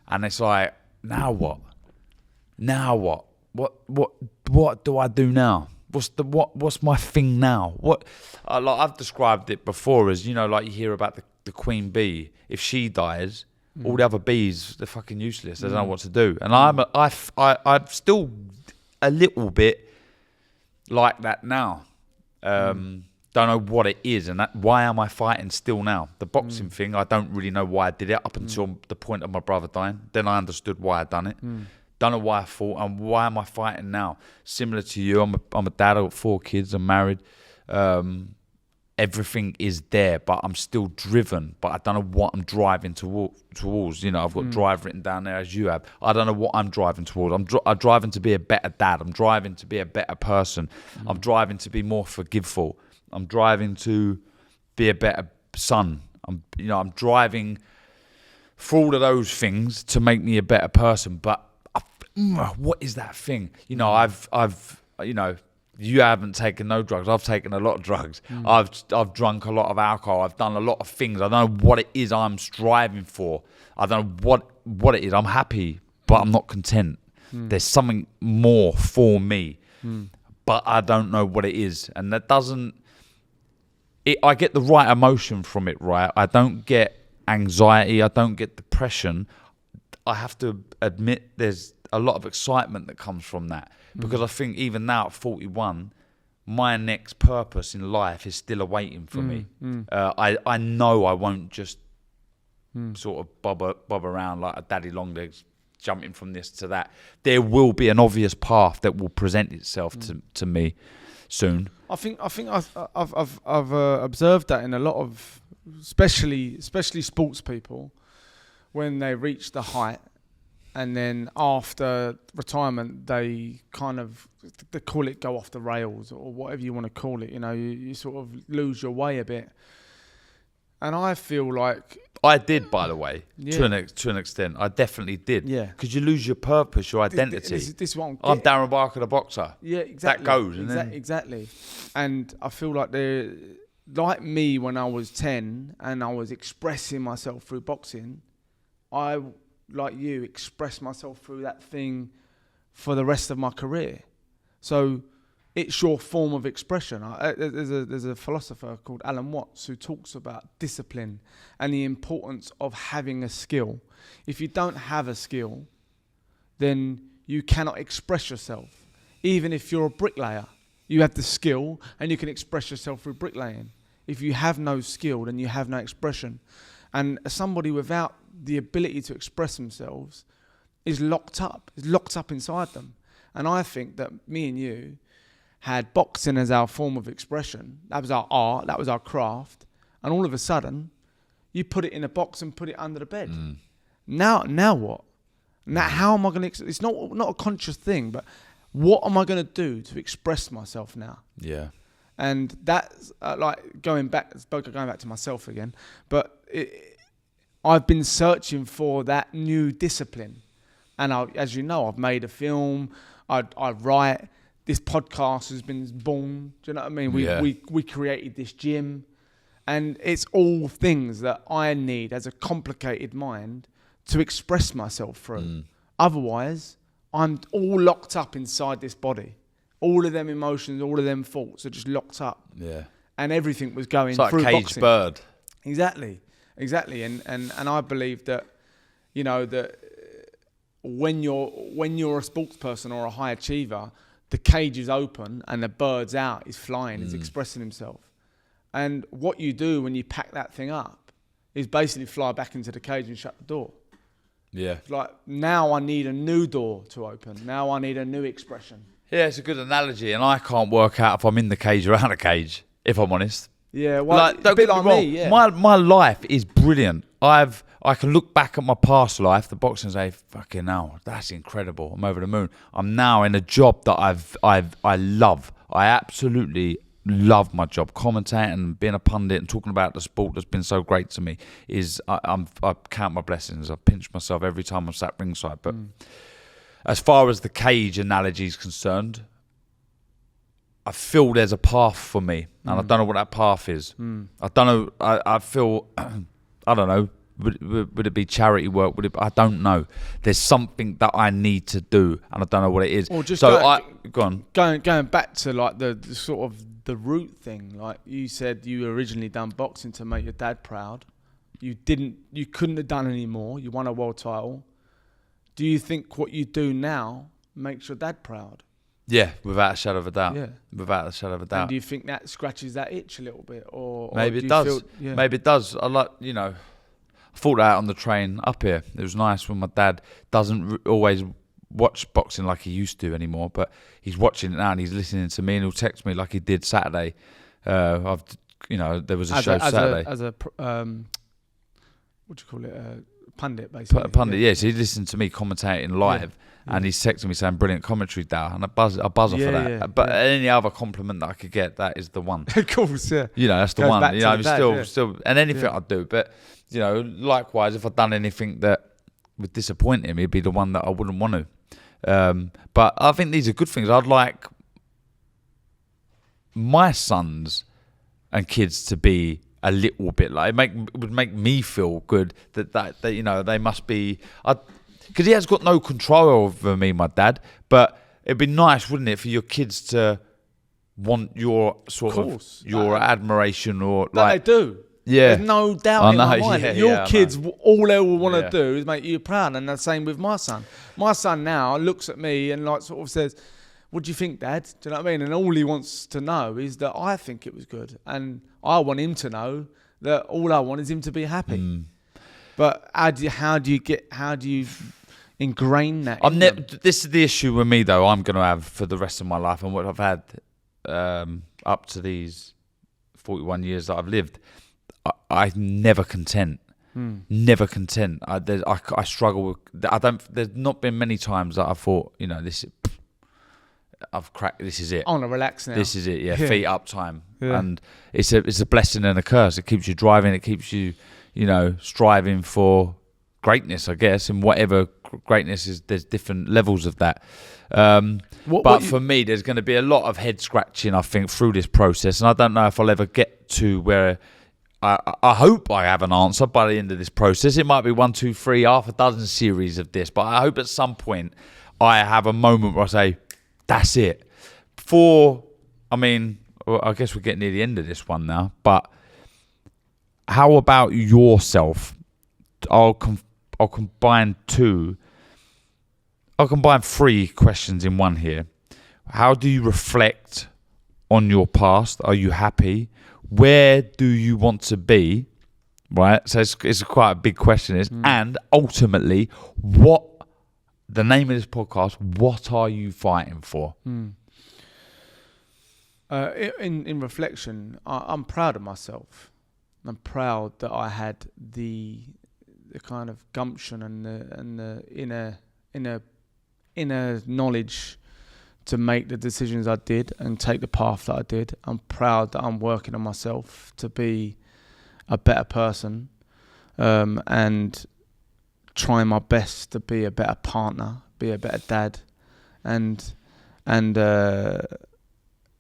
And it's like, now what? What do I do now? What's my thing now? I've described it before as, like you hear about the queen bee. If she dies, all the other bees, they're fucking useless. They don't know what to do. And I'm still a little bit like that now. Don't know what it is, and why am I fighting still now? The boxing thing, I don't really know why I did it up until the point of my brother dying. Then I understood why I'd done it. Don't know why I fought, and why am I fighting now? Similar to you, I'm a dad. I've got 4 kids. I'm married. Everything is there, but I'm still driven. But I don't know what I'm driving towards. I've got drive written down there as you have. I don't know what I'm driving towards. I'm driving to be a better dad. I'm driving to be a better person. I'm driving to be more forgiveful. I'm driving to be a better son. I'm driving for all of those things to make me a better person. But what is that thing? You haven't taken no drugs. I've taken a lot of drugs. I've drunk a lot of alcohol. I've done a lot of things. I don't know what it is I'm striving for. I don't know what it is. I'm happy, but I'm not content. There's something more for me, but I don't know what it is. And that doesn't... I get the right emotion from it, right? I don't get anxiety. I don't get depression. I have to admit there's a lot of excitement that comes from that. Because I think even now at 41, my next purpose in life is still awaiting for me. I know I won't just sort of bob around like a daddy long legs, jumping from this to that. There will be an obvious path that will present itself to me soon. I think I've observed that in a lot of, especially sports people, when they reach the height, and then after retirement they call it go off the rails or whatever you want to call it. You know, you sort of lose your way a bit. And I feel like I did, by the way, to an extent. I definitely did. Yeah. Because you lose your purpose, your identity. This one. I'm Darren Barker, the boxer. Yeah, exactly. That goes. Exactly. And I feel like they're like me when I was 10 and I was expressing myself through boxing. I, like you, expressed myself through that thing for the rest of my career. So it's your form of expression. There's a philosopher called Alan Watts who talks about discipline and the importance of having a skill. If you don't have a skill, then you cannot express yourself. Even if you're a bricklayer, you have the skill and you can express yourself through bricklaying. If you have no skill, then you have no expression. And somebody without the ability to express themselves is locked up inside them. And I think that me and you had boxing as our form of expression. That was our art, that was our craft. And all of a sudden, you put it in a box and put it under the bed. Now what? Now how am I going to... It's not a conscious thing, but what am I going to do to express myself now? Yeah. And that's like going back to myself again. But I've been searching for that new discipline. And as you know, I've made a film, I write... This podcast has been born. Do you know what I mean? We created this gym, and it's all things that I need as a complicated mind to express myself through. Otherwise, I'm all locked up inside this body. All of them emotions, all of them thoughts are just locked up. Yeah. And everything was going through boxing. It's like a caged bird. Exactly. And I believe that, you know, that when you're a sports person or a high achiever, the cage is open and the bird's out, he's flying, he's expressing himself. And what you do when you pack that thing up is basically fly back into the cage and shut the door. Yeah. It's like, now I need a new door to open. Now I need a new expression. Yeah, it's a good analogy. And I can't work out if I'm in the cage or out of the cage, if I'm honest. Yeah, well, like, don't a bit get like me wrong. me, yeah. My life is brilliant. I can look back at my past life, the boxing, and say, fucking hell, that's incredible. I'm over the moon. I'm now in a job that I love. I absolutely love my job. Commentating and being a pundit and talking about the sport that's been so great to me is, I count my blessings. I pinch myself every time I'm sat ringside. But as far as the cage analogy is concerned, I feel there's a path for me, and I don't know what that path is. I don't know. I feel, I don't know. Would it be charity work? I don't know. There's something that I need to do, and I don't know what it is. Or just go on. Going back to like the sort of the root thing. Like you said, you originally done boxing to make your dad proud. You couldn't have done any more. You won a world title. Do you think what you do now makes your dad proud? Yeah, without a shadow of a doubt. Yeah. Without a shadow of a doubt. And do you think that scratches that itch a little bit? Or maybe it does. Maybe it does. I like, you know, I thought that on the train up here. It was nice when my dad doesn't always watch boxing like he used to anymore, but he's watching it now and he's listening to me, and he'll text me like he did Saturday. There was a show Saturday. What do you call it? Pundit, basically. Pundit, yeah. So he listened to me commentating live. And he's texting me saying, brilliant commentary, Dow. And I buzz off for that. But any other compliment that I could get, that is the one. Of course, yeah. You know, that's the one. You know, I'm still, and anything Yeah. I do. But, you know, likewise, if I'd done anything that would disappoint him, it'd be the one that I wouldn't want to. But I think these are good things. I'd like my sons and kids to be a little bit like, it would make me feel good that you know, they must be... Because he has got no control over me, my dad. But it'd be nice, wouldn't it, for your kids to want your sort of your admiration or like... They do. Yeah. There's no doubt in my mind. Yeah, your kids, all they will want to Yeah. do is make you proud. And the same with my son. My son now looks at me and like sort of says, "What do you think, Dad?" Do you know what I mean? And all he wants to know is that I think it was good. And I want him to know that all I want is him to be happy. But how do you ingrain that? This is the issue with me though. I'm going to have for the rest of my life, and what I've had up to these 41 years that I've lived. I'm never content. Never content. I struggle with. There's not been many times that I thought, I've cracked. This is it. I want to relax now. This is it. Yeah, feet up time. Yeah. And it's a blessing and a curse. It keeps you driving. It keeps you, striving for greatness, I guess. And whatever greatness is, there's different levels of that. For me, there's going to be a lot of head scratching, I think, through this process. And I don't know if I'll ever get to where. I hope I have an answer by the end of this process. It might be 1, 2, 3, half a dozen series of this, but I hope at some point I have a moment where I say, that's it. I guess we're getting near the end of this one now, but how about yourself? I'll combine 3 questions in one here. How do you reflect on your past? Are you happy? Where do you want to be? Right? So it's quite a big question. And ultimately, what the name of this podcast, what are you fighting for? In reflection, I'm proud of myself. I'm proud that I had the kind of gumption and the inner knowledge to make the decisions I did and take the path that I did. I'm proud that I'm working on myself to be a better person, and trying my best to be a better partner, be a better dad, and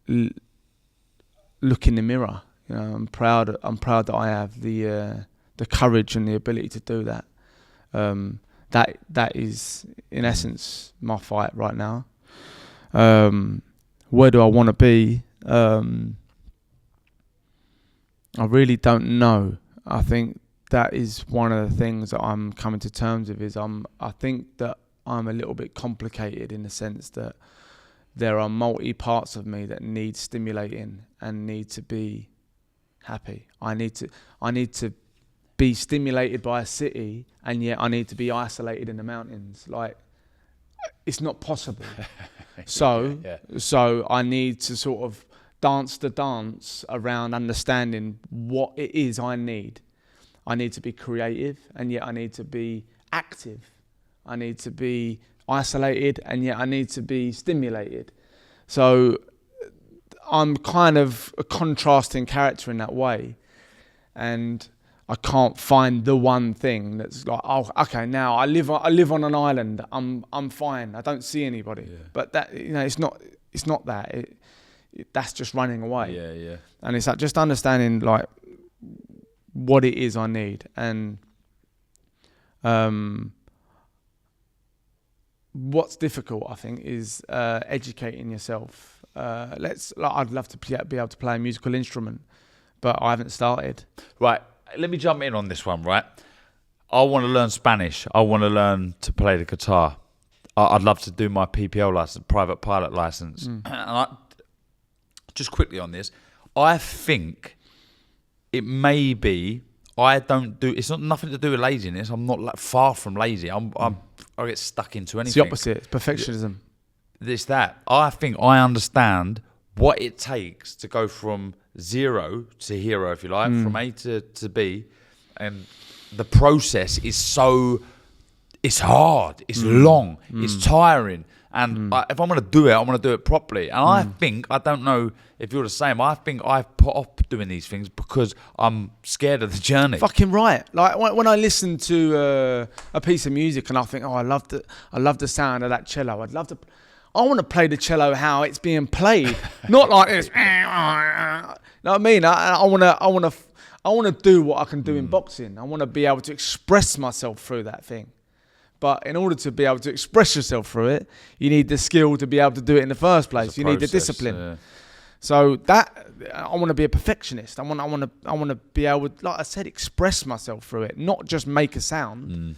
look in the mirror. I'm proud that I have the courage and the ability to do that. That is in essence my fight right now. Where do I want to be? I really don't know. I think that is one of the things that I'm coming to terms with. I think that I'm a little bit complicated in the sense that there are multi parts of me that need stimulating and need to be happy. I need to be stimulated by a city, and yet I need to be isolated in the mountains. Like, it's not possible. So I need to sort of dance the dance around understanding what it is I need. I need to be creative, and yet I need to be active. I need to be isolated, and yet I need to be stimulated. So I'm kind of a contrasting character in that way, and I can't find the one thing that's like, oh, okay, now I live on an island. I'm fine. I don't see anybody. Yeah. But that, it's not that. That's just running away. Yeah. And it's like just understanding like what it is I need, and what's difficult, I think, is educating yourself. I'd love to be able to play a musical instrument, but I haven't started. Right. Let me jump in on this one, right? I want to learn Spanish. I want to learn to play the guitar. I'd love to do my PPL license, private pilot license. And just quickly on this, I think it may be, it's not nothing to do with laziness. I'm not far from lazy. I get stuck into anything. It's the opposite. It's perfectionism. It's that. I think I understand what it takes to go from zero to hero, if you like, from A to B, and the process is it's hard, it's long, it's tiring, and if I'm going to do it, I'm going to do it properly. And I don't know if you're the same, I think I've put off doing these things because I'm scared of the journey. Fucking right. Like when I listen to a piece of music and I think, oh, I love the sound of that cello. I want to play the cello how it's being played, not like this. You know what I mean? I want to do what I can do in boxing. I want to be able to express myself through that thing. But in order to be able to express yourself through it, you need the skill to be able to do it in the first place. You need the discipline. Yeah. So that I want to be a perfectionist. I want to be able to, like I said, express myself through it, not just make a sound.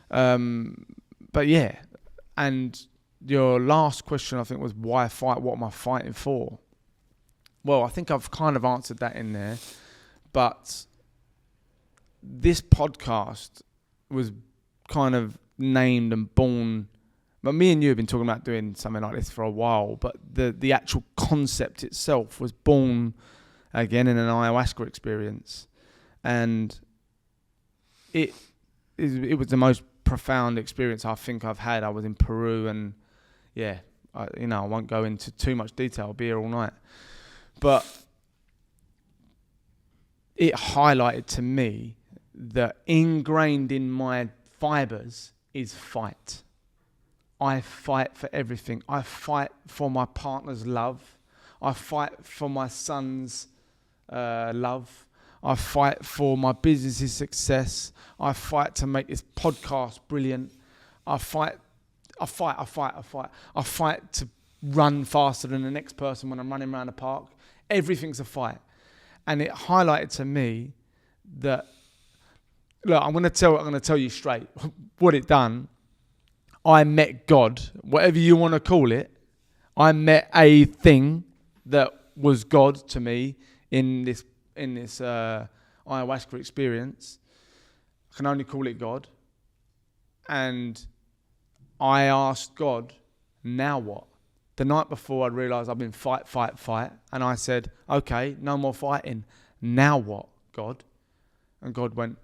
But yeah, and your last question, I think, was why fight? What am I fighting for? Well, I think I've kind of answered that in there, but this podcast was kind of named and born. But me and you have been talking about doing something like this for a while. But the actual concept itself was born again in an ayahuasca experience, and it was the most profound experience I think I've had. I was in Peru, and I won't go into too much detail. I'll be here all night, but it highlighted to me that ingrained in my fibers is fight. I fight for everything. I fight for my partner's love. I fight for my son's love. I fight for my business's success. I fight to make this podcast brilliant. I fight to run faster than the next person when I'm running around the park. Everything's a fight. And it highlighted to me that, look, I'm going to tell you straight what it done. I met God, whatever you want to call it. I met a thing that was God to me in this ayahuasca experience. I can only call it God. And I asked God, now what? The night before, I realised I've been fight. And I said, okay, no more fighting. Now what, God? And God went,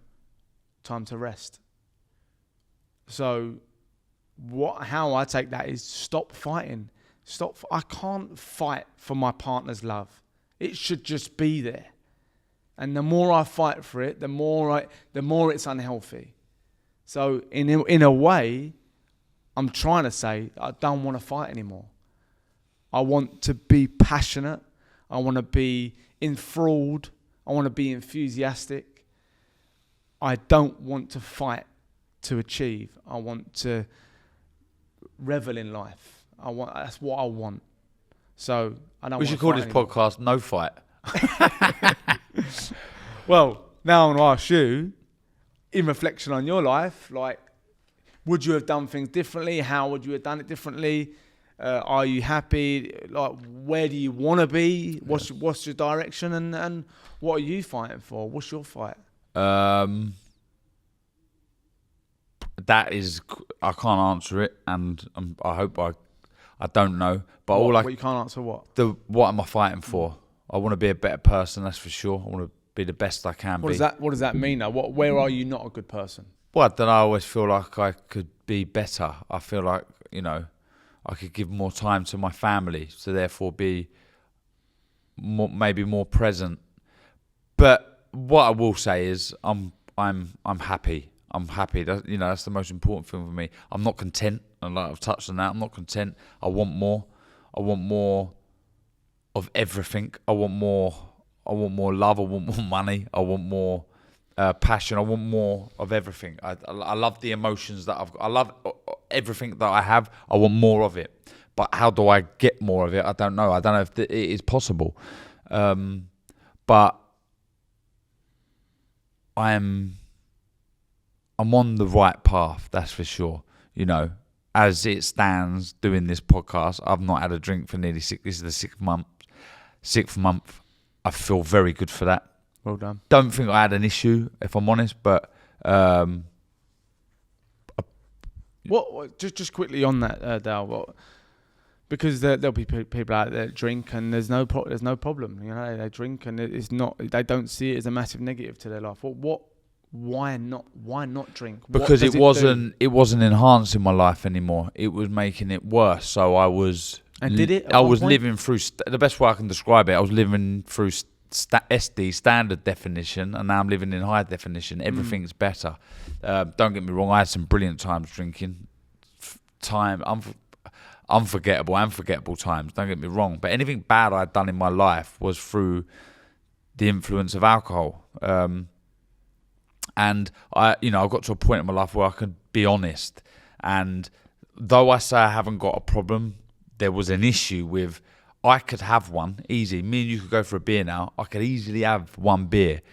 time to rest. So how I take that is stop fighting. I can't fight for my partner's love. It should just be there. And the more I fight for it, the more it's unhealthy. So in a way, I'm trying to say I don't want to fight anymore. I want to be passionate. I want to be enthralled. I want to be enthusiastic. I don't want to fight to achieve. I want to revel in life. That's what I want. So I don't. We should call this podcast "No Fight." Well, now I want to ask you, in reflection on your life, like, would you have done things differently? How would you have done it differently? Are you happy? Like, where do you want to be? What's your direction? And what are you fighting for? What's your fight? That is, I can't answer it, and I hope I don't know. But what you can't answer what? What am I fighting for? I want to be a better person, that's for sure. I want to be the best I can be. What does that mean now? Where are you not a good person? Well, then I always feel like I could be better. I feel like, I could give more time to my family, so therefore be maybe more present. But what I will say is I'm happy. I'm happy. That's the most important thing for me. I'm not content, and like I've touched on that, I'm not content. I want more. I want more of everything. I want more love. I want more money. I want more passion. I want more of everything. I love the emotions that I've got. I love everything that I have. I want more of it. But how do I get more of it? I don't know. I don't know if it is possible. But I'm on the right path, that's for sure. As it stands doing this podcast, I've not had a drink for nearly this is the sixth month. I feel very good for that. Well done. Don't think I had an issue, if I'm honest, but what? Just quickly on that, Dal. Because there'll be people out there that drink and there's no problem. They drink and it's not. They don't see it as a massive negative to their life. Why not drink? Because it wasn't enhancing my life anymore. It was making it worse. So I was. And did it? I was living through. The best way I can describe it, I was living through SD, standard definition, and now I'm living in high definition. Everything's better. Don't get me wrong. I had some brilliant times drinking. Unforgettable times. Don't get me wrong. But anything bad I'd done in my life was through the influence of alcohol. And I got to a point in my life where I could be honest. And though I say I haven't got a problem, there was an issue with, I could have one easy. Me and you could go for a beer now. I could easily have one beer,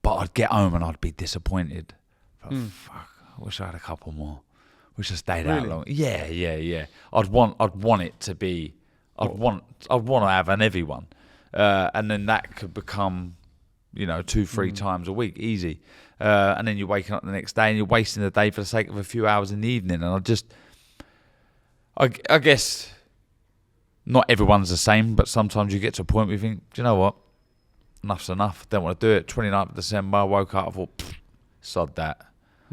but I'd get home and I'd be disappointed. Fuck, I wish I had a couple more. Wish I stayed out long. Yeah. I'd want it to be. I'd want to have an heavy one, and then that could become, 2-3 times a week, easy. and then you're waking up the next day and you're wasting the day for the sake of a few hours in the evening. And I guess not everyone's the same, but sometimes you get to a point where you think, do you know what? Enough's enough. Don't want to do it. 29th of December, I woke up, I thought, sod that.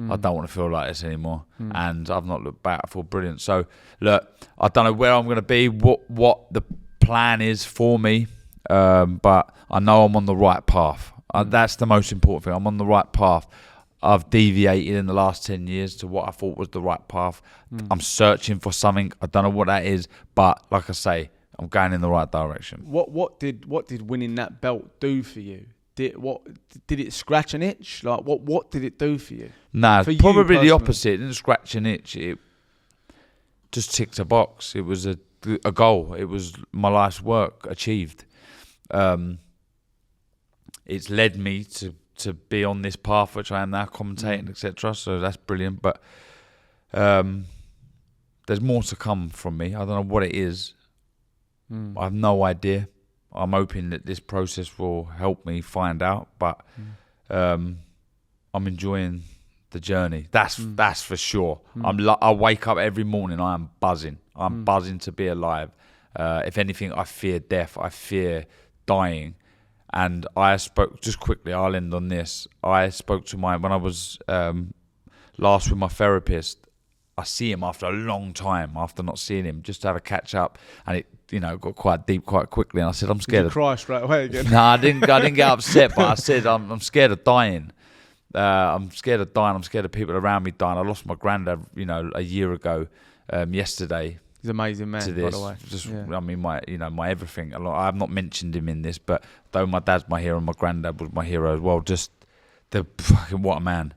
I don't want to feel like this anymore. And I've not looked back. I feel brilliant. So, look, I don't know where I'm going to be, what the plan is for me, but I know I'm on the right path. That's the most important thing. I'm on the right path. I've deviated in the last 10 years to what I thought was the right path. I'm searching for something. I don't know what that is, but like I say, I'm going in the right direction. What did winning that belt do for you? Did it scratch an itch? Like what did it do for you? Nah, for probably you the opposite. It didn't scratch an itch. It just ticked a box. It was a goal. It was my life's work achieved. It's led me to be on this path which I am now, commentating, etc. So that's brilliant. But there's more to come from me. I don't know what it is. I have no idea. I'm hoping that this process will help me find out. But I'm enjoying the journey. That's for sure. I wake up every morning. I am buzzing. I'm buzzing to be alive. If anything, I fear death. I fear dying. And I spoke, just quickly, I'll end on this. I spoke to when I was last with my therapist, I see him after a long time, after not seeing him, just to have a catch up. And it, got quite deep quite quickly. And I said, I'm scared. Did you cry straight away again? No, I didn't get upset, but I said, I'm scared of dying. I'm scared of dying. I'm scared of people around me dying. I lost my granddad, a year ago, yesterday. He's an amazing man, by the way. I mean, my everything. I have not mentioned him in this, but though my dad's my hero, my granddad was my hero as well. Just what a man.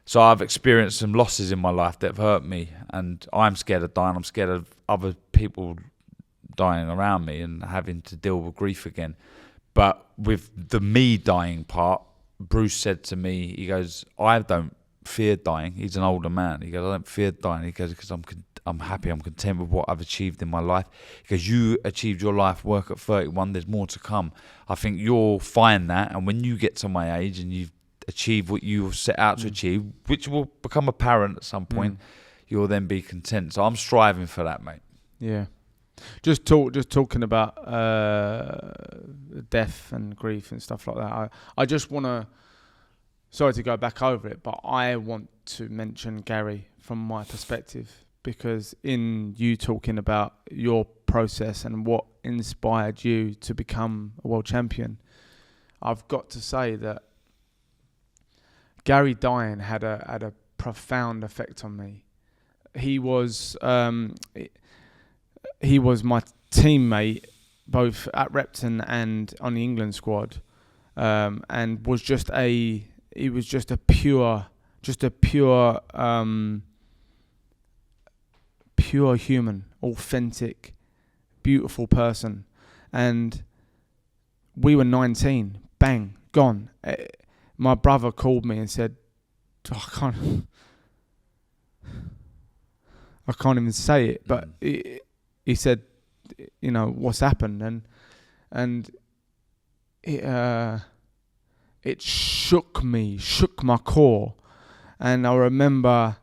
So I've experienced some losses in my life that have hurt me, and I'm scared of dying. I'm scared of other people dying around me and having to deal with grief again. But with the me dying part, Bruce said to me, he goes, I don't fear dying. He's an older man. He goes, I don't fear dying. He goes, because I'm happy, I'm content with what I've achieved in my life. Because you achieved your life work at 31, there's more to come. I think you'll find that, and when you get to my age and you've achieved what you set out to achieve, which will become apparent at some point, you'll then be content. So I'm striving for that, mate. Yeah. Just talking about death and grief and stuff like that. I just want to, sorry to go back over it, but I want to mention Gary from my perspective, because in you talking about your process and what inspired you to become a world champion, I've got to say that Gary dying had a profound effect on me. He was my teammate both at Repton and on the England squad, and was just a pure human, authentic, beautiful person. And we were 19, bang, gone. My brother called me and said, I can't even say it, but he said, what's happened, and it shook my core. And I remember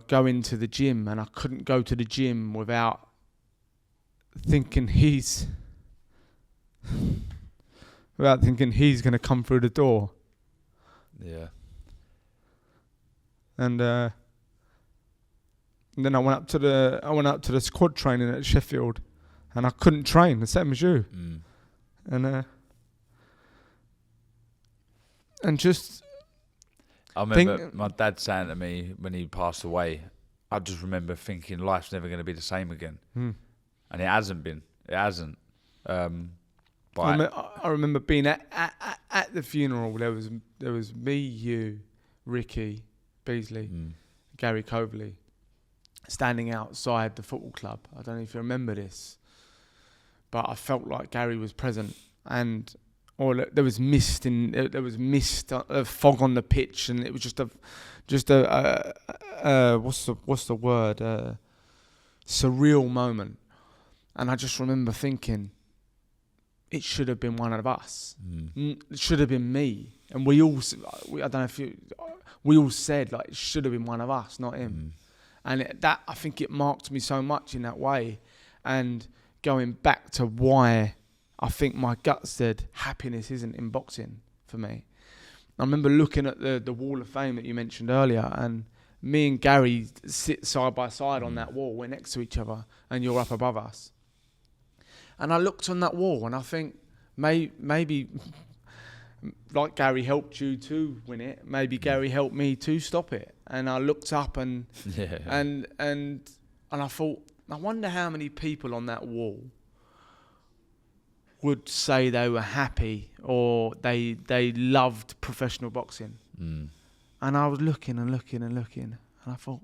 going to the gym, and I couldn't go to the gym without thinking he's going to come through the door. Yeah. And then I went up to the squad training at Sheffield, and I couldn't train, the same as you. And just I remember my dad saying to me when he passed away, I just remember thinking life's never going to be the same again. And it hasn't been. It hasn't. But I remember being at the funeral. There was me, you, Ricky Beasley, Gary Coverley, standing outside the football club. I don't know if you remember this, but I felt like Gary was present, and there was mist fog on the pitch, and it was just a what's the word, surreal moment. And I just remember thinking, it should have been one of us. It should have been me. And we all said like it should have been one of us, not him. And I think it marked me so much in that way. And going back to why I think my gut said happiness isn't in boxing for me. I remember looking at the Wall of Fame that you mentioned earlier, and me and Gary sit side by side on that wall. We're next to each other, and you're up above us. And I looked on that wall, and I think maybe like Gary helped you to win it, maybe Gary helped me to stop it. And I looked up and I thought, I wonder how many people on that wall would say they were happy or they loved professional boxing. And I was looking and I thought,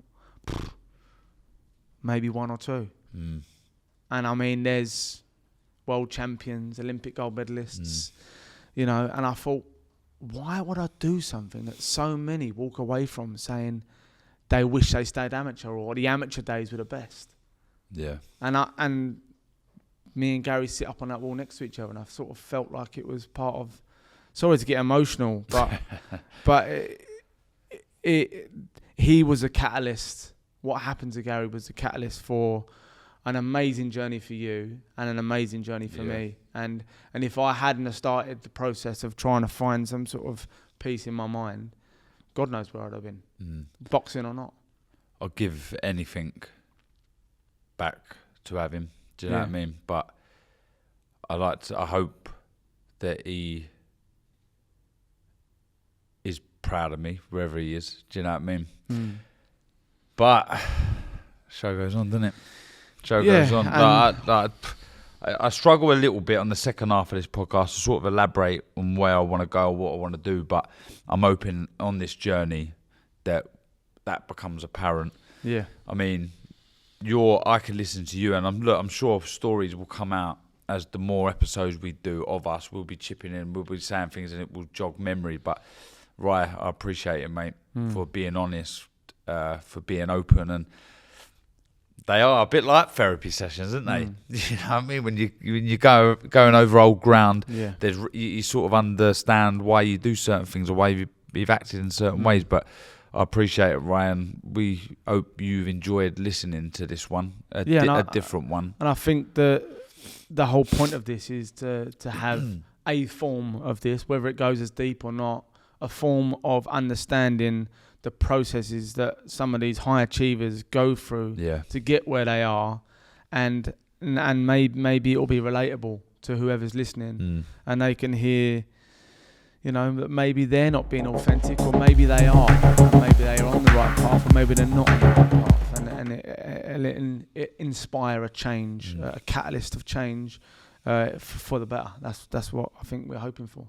maybe one or two. And I mean, there's world champions, Olympic gold medalists, you know, and I thought, why would I do something that so many walk away from saying they wish they stayed amateur or the amateur days were the best? Yeah. And me and Gary sit up on that wall next to each other, and I sort of felt like it was part of. Sorry to get emotional, but he was a catalyst. What happened to Gary was a catalyst for an amazing journey for you and an amazing journey for me. And if I hadn't have started the process of trying to find some sort of peace in my mind, God knows where I'd have been, boxing or not. I'd give anything back to have him. Do you know what I mean? But I hope that he is proud of me wherever he is. Do you know what I mean? But show goes on, doesn't it? Show goes on. I struggle a little bit on the second half of this podcast to sort of elaborate on where I want to go, what I want to do. But I'm hoping on this journey that becomes apparent. Yeah. I mean, I can listen to you, and I'm sure stories will come out as the more episodes we do of us. We'll be chipping in, we'll be saying things, and it will jog memory. But Ryan, I appreciate it, mate, for being honest, for being open, and they are a bit like therapy sessions, aren't they? You know what I mean? When you going over old ground, you sort of understand why you do certain things or why you've acted in certain ways. But I appreciate it, Ryan. We hope you've enjoyed listening to this one, a different one. And I think the whole point of this is to have a form of this, whether it goes as deep or not, a form of understanding the processes that some of these high achievers go through to get where they are, and maybe it'll be relatable to whoever's listening, and they can hear, you know, that maybe they're not being authentic, or maybe they are, and maybe they are on the right path, or maybe they're not on the right path, and it inspire a change, a catalyst of change for the better. That's what I think we're hoping for.